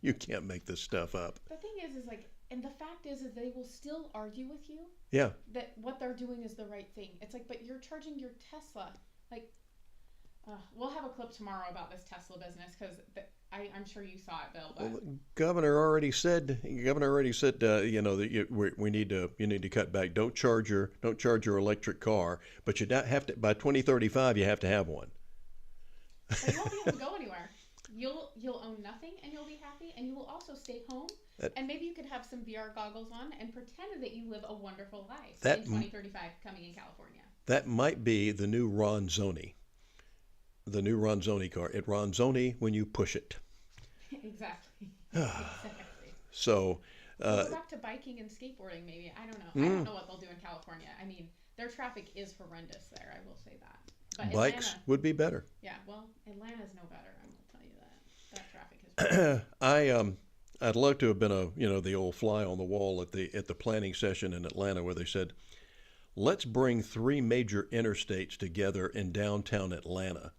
You can't make this stuff up. The thing is like, and the fact is they will still argue with you. Yeah. That what they're doing is the right thing. It's like, but you're charging your Tesla. Like, we'll have a clip tomorrow about this Tesla business because I'm sure you saw it, Bill. But. Well, Governor already said, you know, that you need to cut back. Don't charge your electric car, but you have to by 2035 you have to have one. But you won't be able to go anywhere. You'll own nothing and you'll be happy, and you will also stay home. And maybe you could have some VR goggles on and pretend that you live a wonderful life in 2035 coming in California. That might be the new Ronzoni. The new Ronzoni car. It Ronzoni when you push it. Exactly. So. Go back to biking and skateboarding, maybe. I don't know. I don't know what they'll do in California. I mean, their traffic is horrendous there. I will say that. But bikes Atlanta, would be better. Yeah. Well, Atlanta's no better. I will tell you that. That traffic is. I'd love to have been the old fly on the wall at the planning session in Atlanta where they said, let's bring 3 major interstates together in downtown Atlanta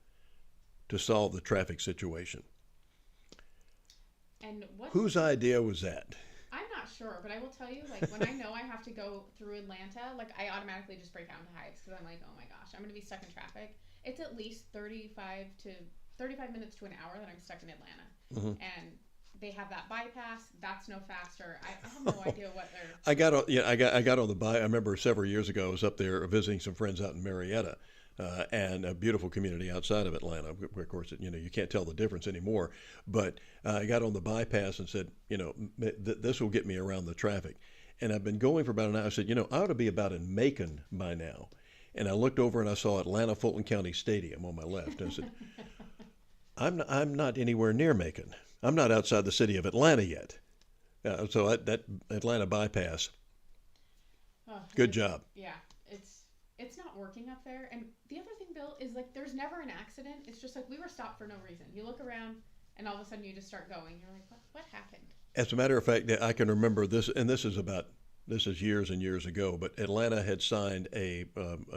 to solve the traffic situation. And whose idea was that? I'm not sure, but I will tell you, like, when I know I have to go through Atlanta, like, I automatically just break out into hives because I'm like, oh my gosh, I'm going to be stuck in traffic. It's at least 35 minutes to an hour that I'm stuck in Atlanta. Mm-hmm. And they have that bypass. That's no faster. I have no idea what they're. I got on the bypass. I remember several years ago I was up there visiting some friends out in Marietta, and a beautiful community outside of Atlanta. Of course, you can't tell the difference anymore. But I got on the bypass and said, this will get me around the traffic. And I've been going for about an hour. I said, I ought to be about in Macon by now. And I looked over and I saw Atlanta Fulton County Stadium on my left. And I said, I'm not anywhere near Macon. I'm not outside the city of Atlanta yet. So that Atlanta bypass, good job. Yeah, it's not working up there. And the other thing, Bill, is like there's never an accident. It's just like we were stopped for no reason. You look around and all of a sudden you just start going. You're like, what happened? As a matter of fact, I can remember this, and this is years and years ago, but Atlanta had signed a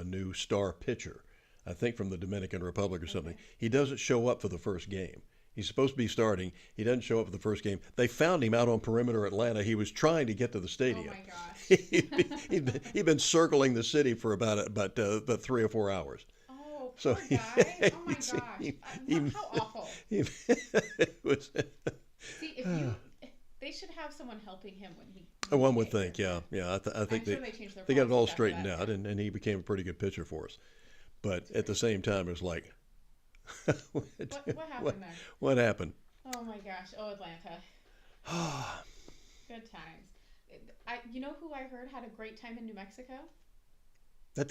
new star pitcher, I think from the Dominican Republic or something. Okay. He doesn't show up for the first game. He's supposed to be starting. He doesn't show up for the first game. They found him out on perimeter Atlanta. He was trying to get to the stadium. Oh my gosh! he'd been circling the city for about 3 or 4 hours. Oh, poor guy! Oh my gosh! How awful! It was. See, they should have someone helping him when he. One would think, yeah. I think they got it all straightened out, and he became a pretty good pitcher for us. But at the same time, it was like. What happened there? What happened? Oh my gosh! Oh, Atlanta. Good times. You know who I heard had a great time in New Mexico? Yeah,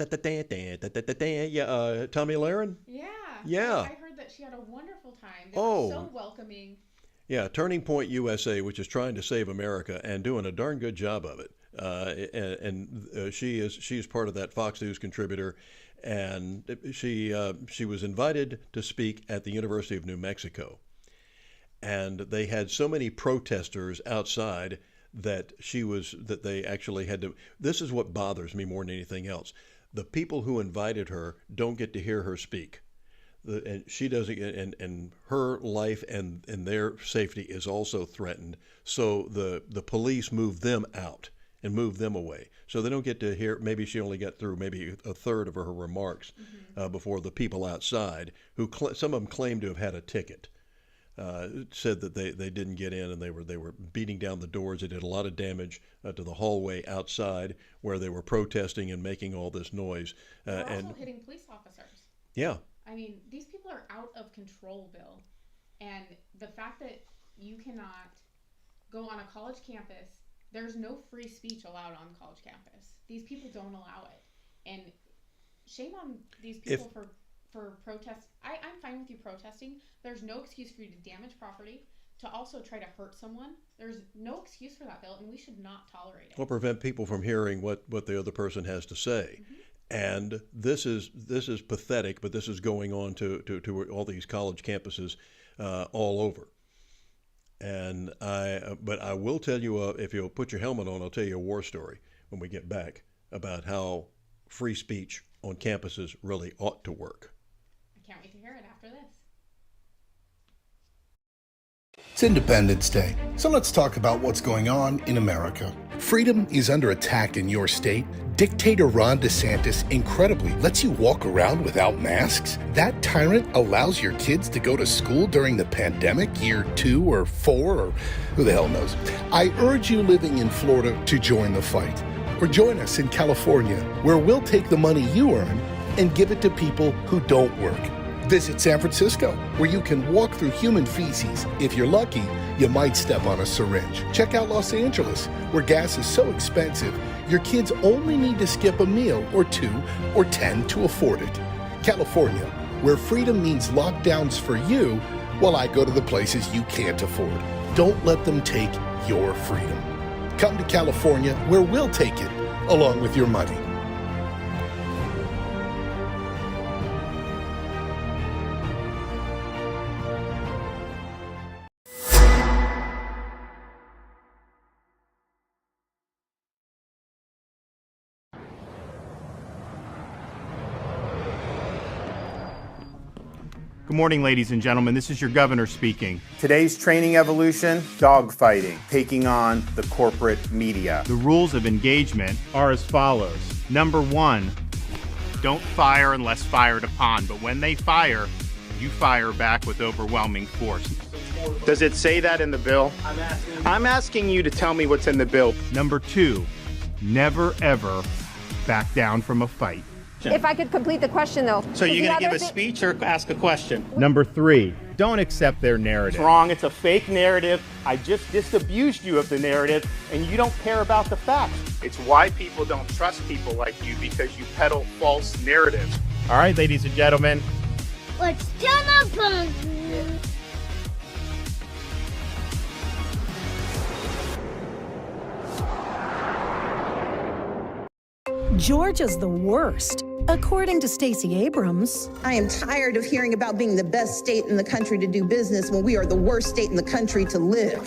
Tommy Lahren? Yeah. I heard that she had a wonderful time. They were so welcoming. Yeah, Turning Point USA, which is trying to save America and doing a darn good job of it. She's part of that Fox News contributor. And she was invited to speak at the University of New Mexico. And they had so many protesters outside that they actually had to. This is what bothers me more than anything else. The people who invited her don't get to hear her speak. And she doesn't, and her life and their safety is also threatened. So the police move them out and move them away. So they don't get to hear, maybe she only got through maybe a third of her remarks before the people outside, who some of them claimed to have had a ticket, said that they didn't get in and they were beating down the doors. They did a lot of damage to the hallway outside where they were protesting and making all this noise. They're also hitting police officers. Yeah. I mean, these people are out of control, Bill. And the fact that you cannot go on a college campus, there's no free speech allowed on the college campus. These people don't allow it. And shame on these people for protest. I'm fine with you protesting. There's no excuse for you to damage property, to also try to hurt someone. There's no excuse for that, Bill, and we should not tolerate it. Or prevent people from hearing what the other person has to say. Mm-hmm. And this is pathetic, but this is going on to all these college campuses all over. But I will tell you, if you'll put your helmet on, I'll tell you a war story when we get back about how free speech on campuses really ought to work. I can't wait to hear it after this. It's Independence Day, so let's talk about what's going on in America. Freedom is under attack in your state. Dictator Ron DeSantis incredibly lets you walk around without masks. That tyrant allows your kids to go to school during the pandemic, year 2 or 4, or who the hell knows. I urge you living in Florida to join the fight. Or join us in California, where we'll take the money you earn and give it to people who don't work. Visit San Francisco, where you can walk through human feces. If you're lucky, you might step on a syringe. Check out Los Angeles, where gas is so expensive, your kids only need to skip a meal or 2 or 10 to afford it. California, where freedom means lockdowns for you, while I go to the places you can't afford. Don't let them take your freedom. Come to California, where we'll take it, along with your money. Good morning, ladies and gentlemen. This is your governor speaking. Today's training evolution, dogfighting, taking on the corporate media. The rules of engagement are as follows. Number 1, don't fire unless fired upon, but when they fire, you fire back with overwhelming force. Does it say that in the bill? I'm asking you to tell me what's in the bill. Number 2, never ever back down from a fight. If I could complete the question, though. So you're going to give a speech or ask a question? Number 3, don't accept their narrative. It's wrong. It's a fake narrative. I just disabused you of the narrative, and you don't care about the facts. It's why people don't trust people like you, because you peddle false narratives. All right, ladies and gentlemen. Let's turn up. Georgia's the worst, according to Stacey Abrams. I am tired of hearing about being the best state in the country to do business when we are the worst state in the country to live.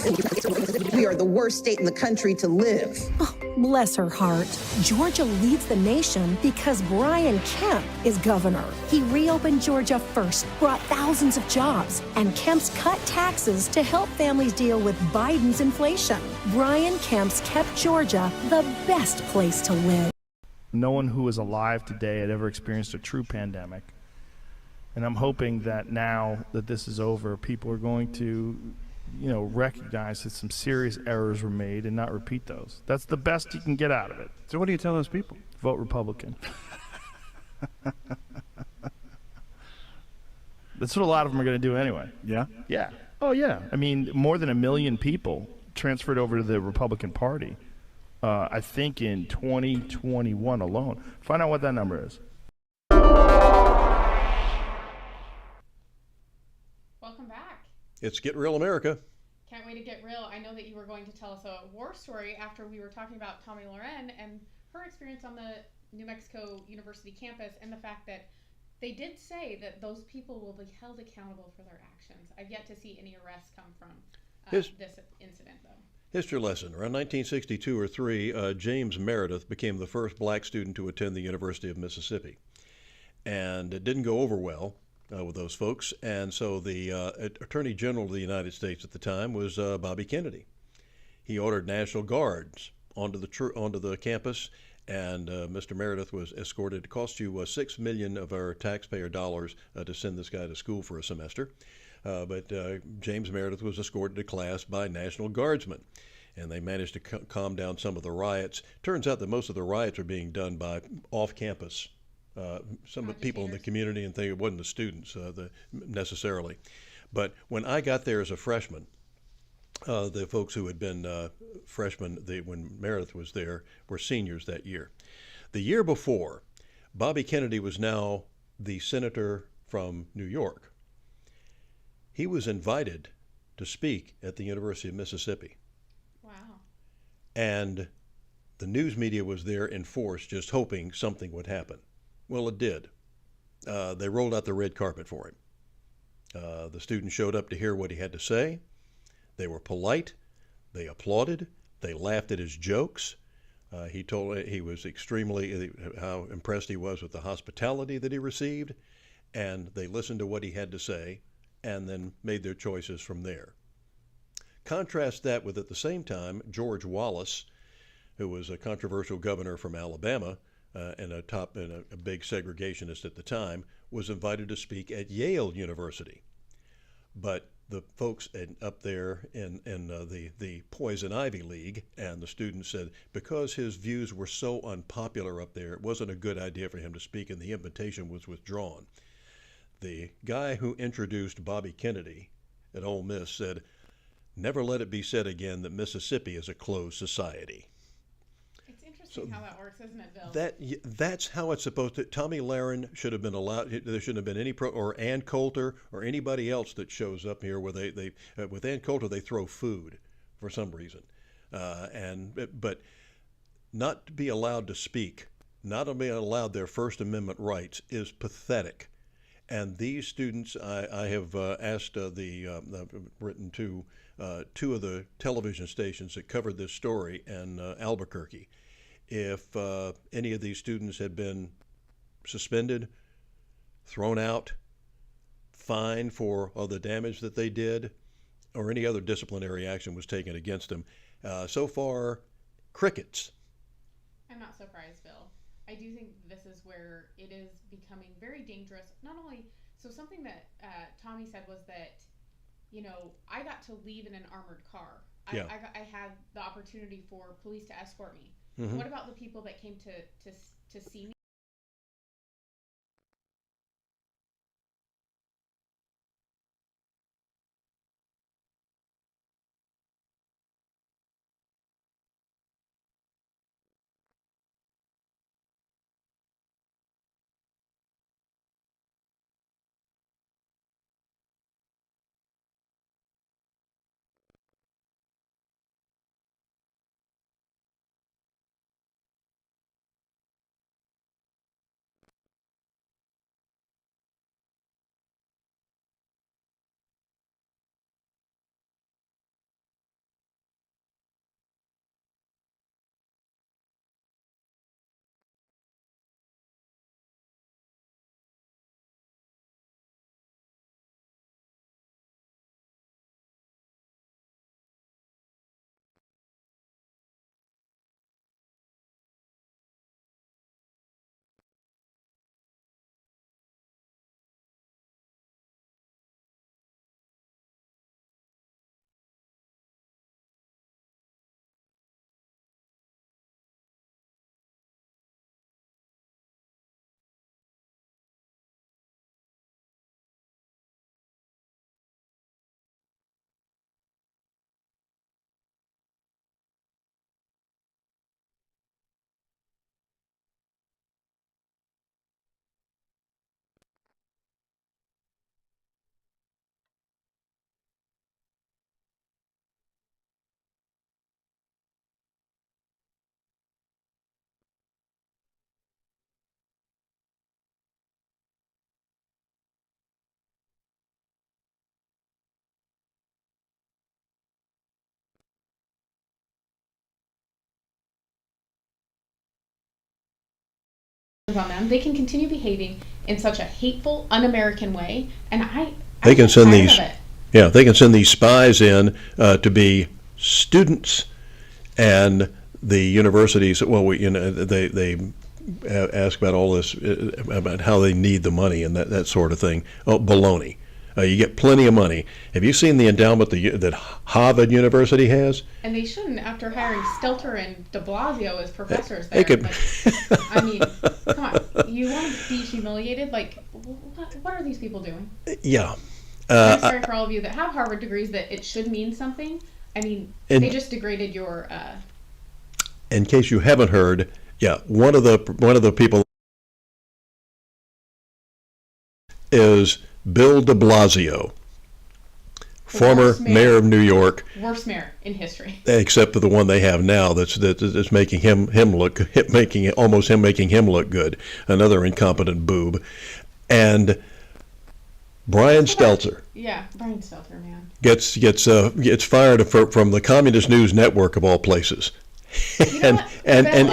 We are the worst state in the country to live. Oh, bless her heart. Georgia leads the nation because Brian Kemp is governor. He reopened Georgia first, brought thousands of jobs, and Kemp's cut taxes to help families deal with Biden's inflation. Brian Kemp's kept Georgia the best place to live. No one who is alive today had ever experienced a true pandemic. And I'm hoping that now that this is over, people are going to, recognize that some serious errors were made and not repeat those. That's the best you can get out of it. So what do you tell those people? Vote Republican. That's what a lot of them are going to do anyway. Yeah? Yeah. Oh, yeah. I mean, more than 1 million people transferred over to the Republican Party. I think in 2021 alone. Find out what that number is. Welcome back. It's Get Real America. Can't wait to get real. I know that you were going to tell us a war story after we were talking about Tomi Lahren and her experience on the New Mexico University campus and the fact that they did say that those people will be held accountable for their actions. I've yet to see any arrests come from this incident, though. History lesson. Around 1962 or 3, James Meredith became the first black student to attend the University of Mississippi. And it didn't go over well with those folks. And so the Attorney General of the United States at the time was Bobby Kennedy. He ordered National Guards onto the campus, and Mr. Meredith was escorted. It cost you $6 million of our taxpayer dollars to send this guy to school for a semester. But James Meredith was escorted to class by National Guardsmen, and they managed to calm down some of the riots. Turns out that most of the riots are being done by off-campus, some people in the community, and think it wasn't the students necessarily. But when I got there as a freshman, the folks who had been freshmen when Meredith was there were seniors that year. The year before, Bobby Kennedy was now the senator from New York. He was invited to speak at the University of Mississippi. Wow. And the news media was there in force, just hoping something would happen. Well, it did. They rolled out the red carpet for him. The students showed up to hear what he had to say. They were polite. They applauded. They laughed at his jokes. He told he was extremely how impressed he was with the hospitality that he received, and they listened to what he had to say and then made their choices from there. Contrast that with, at the same time, George Wallace, who was a controversial governor from Alabama and a big segregationist at the time, was invited to speak at Yale University. But the folks up there in the Poison Ivy League and the students said because his views were so unpopular up there, it wasn't a good idea for him to speak, and the invitation was withdrawn. The guy who introduced Bobby Kennedy at Ole Miss said, "Never let it be said again that Mississippi is a closed society." It's interesting how that works, isn't it, Bill? That's how it's supposed to. Tommy Lahren should have been allowed. There shouldn't have been any or Ann Coulter or anybody else that shows up here where they with Ann Coulter they throw food for some reason, but not to be allowed to speak, not to be allowed their First Amendment rights is pathetic. And these students, I have asked I've written to two of the television stations that covered this story in Albuquerque. If any of these students had been suspended, thrown out, fined for all the damage that they did, or any other disciplinary action was taken against them, so far, crickets. I'm not surprised, Bill. I do think this is where it is becoming very dangerous. Not only, so something that Tommy said was that, I got to leave in an armored car. Yeah. I had the opportunity for police to escort me. Mm-hmm. What about the people that came to see me? On them, they can continue behaving in such a hateful, un-American way, and they can send these, they can send these spies in to be students, and the universities. Well, they ask about all this about how they need the money and that sort of thing. Oh, baloney! You get plenty of money. Have you seen the endowment that Harvard University has? And they shouldn't, after hiring Stelter and de Blasio as professors They there. could. I mean, come on. You want to be humiliated? Like, what are these people doing? Yeah. I'm sorry for all of you that have Harvard degrees that it should mean something. I mean, they just degraded your... In case you haven't heard, one of the people is Bill de Blasio, former mayor of New York. Worst mayor in history. Except for the one they have now that's making him look good. Another incompetent boob. And Brian Stelter. Yeah, Brian Stelter, man. Gets fired from the Communist News Network of all places. and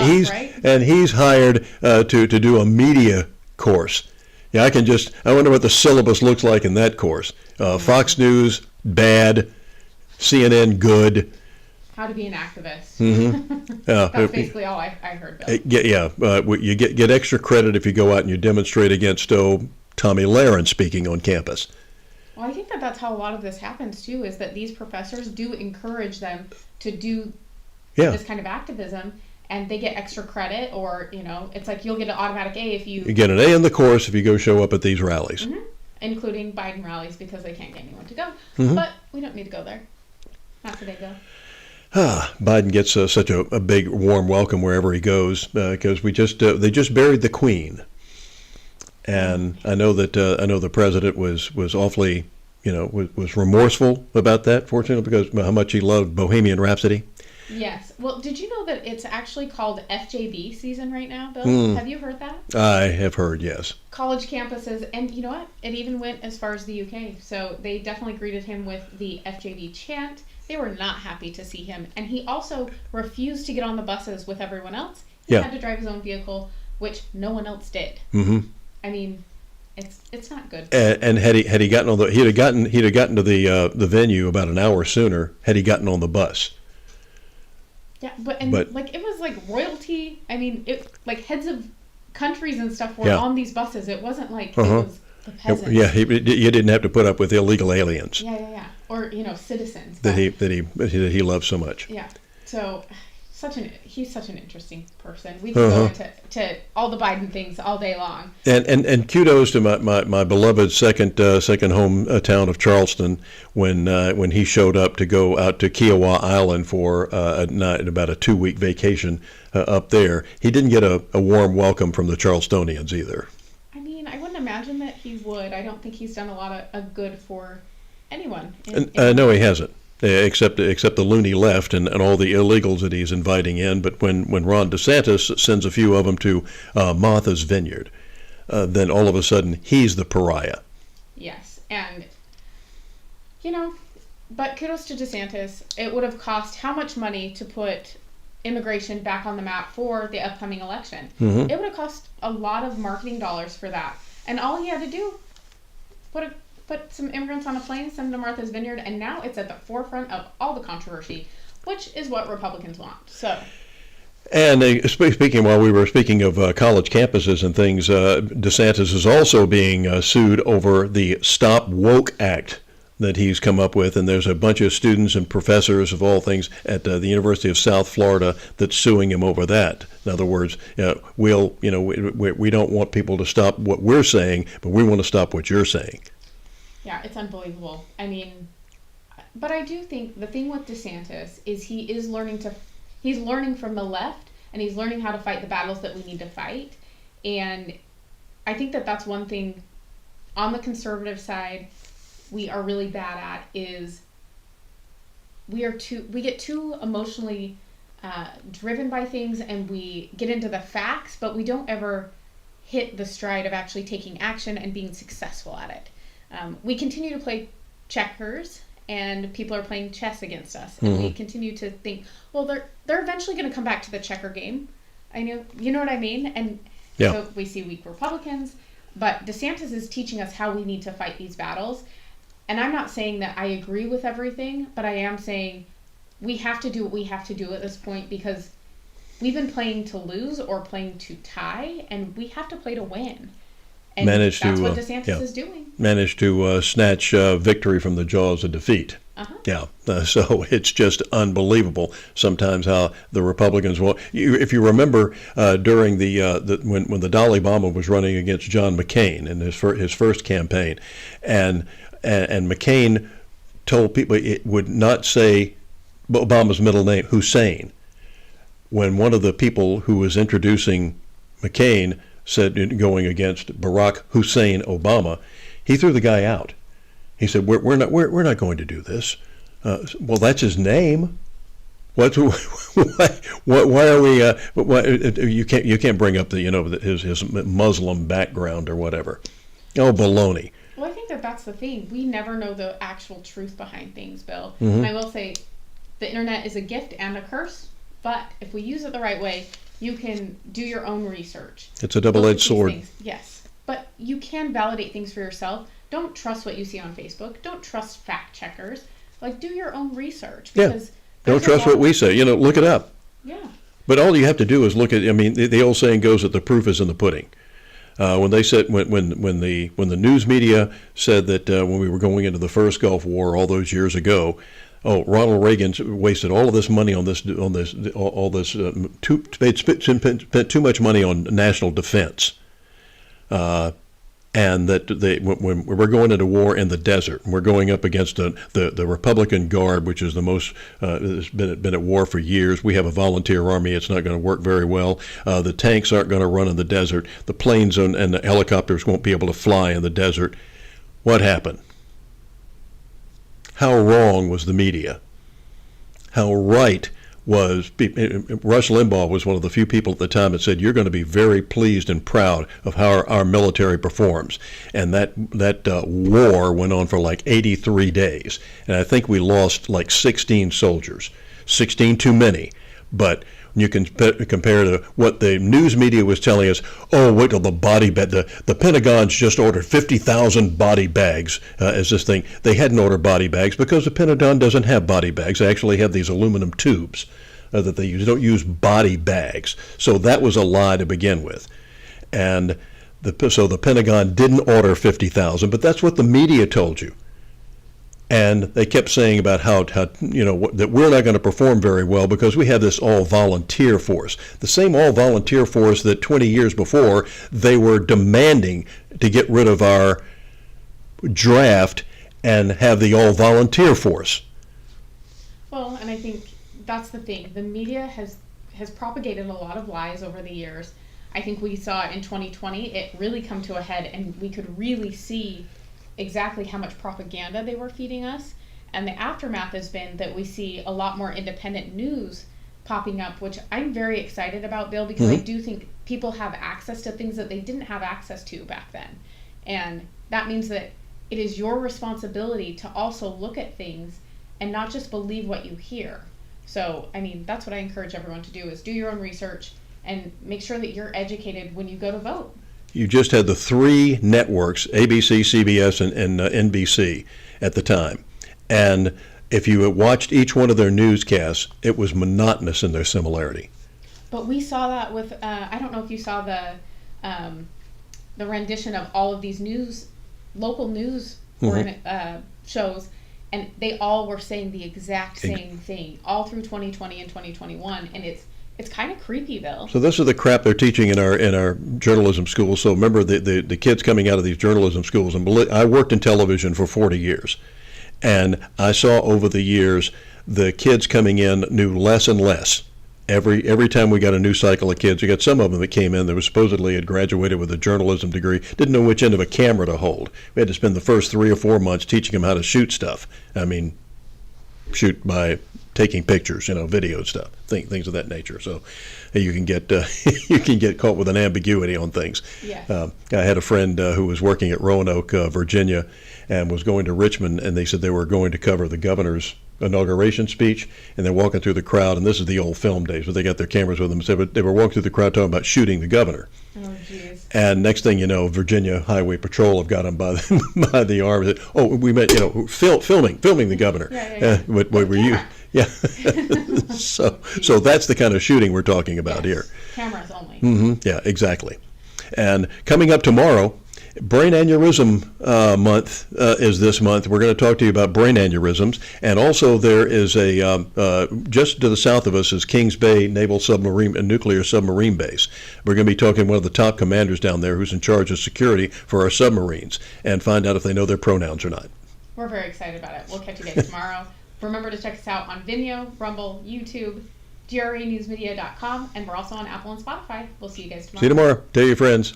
he's hired to do a media course. Yeah, I wonder what the syllabus looks like in that course. Fox News, bad. CNN, good. How to be an activist. Mm-hmm. That's basically all I heard, Bill. You get extra credit if you go out and you demonstrate against Tommy Lahren speaking on campus. Well, I think that's how a lot of this happens too, is that these professors do encourage them to do this kind of activism, and they get extra credit, or, it's like you'll get an automatic A if you get an A in the course if you go show up at these rallies. Mm-hmm. Including Biden rallies, because they can't get anyone to go. Mm-hmm. But we don't need to go there. Not today, go. Biden gets such a big warm welcome wherever he goes, because they just buried the Queen, and I know the president was awfully was remorseful about that, fortunately, because how much he loved Bohemian Rhapsody. Yes. Well, did you know that it's actually called FJB season right now, Bill? Have you heard that? I have heard, yes. College campuses, and you know what? It even went as far as the UK. So they definitely greeted him with the FJB chant. They were not happy to see him. And he also refused to get on the buses with everyone else. He had to drive his own vehicle, which no one else did. Mm-hmm. I mean, it's not good. And had he gotten on he'd have gotten to the venue about an hour sooner had he gotten on the bus. Yeah, but it was like royalty. I mean, heads of countries and stuff were on these buses. It wasn't like it was the peasants. Yeah, you didn't have to put up with illegal aliens. Yeah. Or citizens that he loves so much. Yeah. So he's such an interesting person. We can go into all the Biden things all day long. And kudos to my beloved second hometown of Charleston when he showed up to go out to Kiowa Island for about a 2-week vacation up there. He didn't get a warm welcome from the Charlestonians either. I mean, I wouldn't imagine that he would. I don't think he's done a lot of good for anyone. No, he hasn't. Except the loony left and all the illegals that he's inviting in. But when Ron DeSantis sends a few of them to Martha's Vineyard, then all of a sudden he's the pariah. Yes, and but kudos to DeSantis. It would have cost how much money to put immigration back on the map for the upcoming election? Mm-hmm. It would have cost a lot of marketing dollars for that, and all he had to do put some immigrants on a plane, send them to Martha's Vineyard, and now it's at the forefront of all the controversy, which is what Republicans want. So. And while we were speaking of college campuses and things, DeSantis is also being sued over the Stop Woke Act that he's come up with, and there's a bunch of students and professors of all things at the University of South Florida that's suing him over that. In other words, we don't want people to stop what we're saying, but we want to stop what you're saying. Yeah, it's unbelievable. I mean, but I do think the thing with DeSantis is he's learning from the left, and he's learning how to fight the battles that we need to fight. And I think that's one thing on the conservative side we are really bad at is we get too emotionally driven by things, and we get into the facts, but we don't ever hit the stride of actually taking action and being successful at it. We continue to play checkers, and people are playing chess against us, and we continue to think, well, they're eventually going to come back to the checker game. You know what I mean? And so we see weak Republicans, but DeSantis is teaching us how we need to fight these battles. And I'm not saying that I agree with everything, but I am saying we have to do what we have to do at this point, because we've been playing to lose or playing to tie, and we have to play to win. And that's what DeSantis is doing. Managed to snatch victory from the jaws of defeat. So it's just unbelievable sometimes how the Republicans will. If you remember during when the Dalai Lama was running against John McCain in his first campaign, and McCain told people it would not say Obama's middle name, Hussein. When one of the people who was introducing McCain said going against Barack Hussein Obama, he threw the guy out. He said, "We're not going to do this." Well, that's his name. Why are we? You can't bring up his Muslim background or whatever. Oh, baloney. Well, I think that's the thing. We never know the actual truth behind things, Bill. Mhm. And I will say, the internet is a gift and a curse, but if we use it the right way, you can do your own research. It's a double-edged sword. Things. Yes. But you can validate things for yourself. Don't trust what you see on Facebook. Don't trust fact checkers. Like, do your own research. Because Don't trust what we say. Look it up. Yeah. But all you have to do is look at. I mean, the old saying goes that the proof is in the pudding. When they said when the news media said that when we were going into the first Gulf War all those years ago, Ronald Reagan wasted all of this money on this. They'd spent too much money on national defense. And that when we're going into war in the desert, and we're going up against the Republican Guard, which is the most has been at war for years. We have a volunteer army. It's not going to work very well. The tanks aren't going to run in the desert. The planes and the helicopters won't be able to fly in the desert. What happened? How wrong was the media? How right was Rush Limbaugh was one of the few people at the time that said, you're going to be very pleased and proud of how our military performs. And that war went on for like 83 days. And I think we lost like 16 soldiers. 16 too many. But you can compare to what the news media was telling us. Oh, wait till the body bag. The Pentagon's just ordered 50,000 body bags as this thing. They hadn't ordered body bags because the Pentagon doesn't have body bags. They actually have these aluminum tubes that they use. They don't use body bags. So that was a lie to begin with. And so the Pentagon didn't order 50,000, but that's what the media told you. And they kept saying about how that we're not going to perform very well because we have this all-volunteer force. The same all-volunteer force that 20 years before they were demanding to get rid of our draft and have the all-volunteer force. Well, and I think that's the thing. The media has propagated a lot of lies over the years. I think we saw in 2020 it really come to a head, and we could really see exactly how much propaganda they were feeding us. And the aftermath has been that we see a lot more independent news popping up, which I'm very excited about, Bill, because I do think people have access to things that they didn't have access to back then. And that means that it is your responsibility to also look at things and not just believe what you hear. So, I mean, that's what I encourage everyone to do, is do your own research and make sure that you're educated when you go to vote. You just had the three networks, ABC, CBS, and NBC at the time. And if you watched each one of their newscasts, it was monotonous in their similarity. But we saw that with, I don't know if you saw the rendition of all of these local news shows, and they all were saying the exact same thing all through 2020 and 2021, and it's kind of creepy, Bill. So this is the crap they're teaching in our journalism schools. So remember the kids coming out of these journalism schools, and I worked in television for 40 years, and I saw over the years the kids coming in knew less and less. Every time we got a new cycle of kids, we got some of them that came in that was supposedly had graduated with a journalism degree, didn't know which end of a camera to hold. We had to spend the first 3 or 4 months teaching them how to shoot stuff. I mean, shoot by taking pictures, video stuff, things of that nature. So you can get caught with an ambiguity on things. Yes. I had a friend who was working at Roanoke, Virginia, and was going to Richmond, and they said they were going to cover the governor's inauguration speech, and they're walking through the crowd, and this is the old film days, but they got their cameras with them, so they were walking through the crowd talking about shooting the governor. Oh, geez. And next thing you know, Virginia Highway Patrol have got them by the arm. Oh, we meant, filming the governor. Yeah. What were you? Yeah. So that's the kind of shooting we're talking about here. Cameras only. Yeah, exactly. And coming up tomorrow, Brain Aneurysm Month is this month. We're going to talk to you about brain aneurysms. And also there is just to the south of us is Kings Bay Naval Submarine and Nuclear Submarine Base. We're going to be talking to one of the top commanders down there who's in charge of security for our submarines and find out if they know their pronouns or not. We're very excited about it. We'll catch you guys tomorrow. Remember to check us out on Vimeo, Rumble, YouTube, GRANewsmedia.com, and we're also on Apple and Spotify. We'll see you guys tomorrow. See you tomorrow. Tell your friends.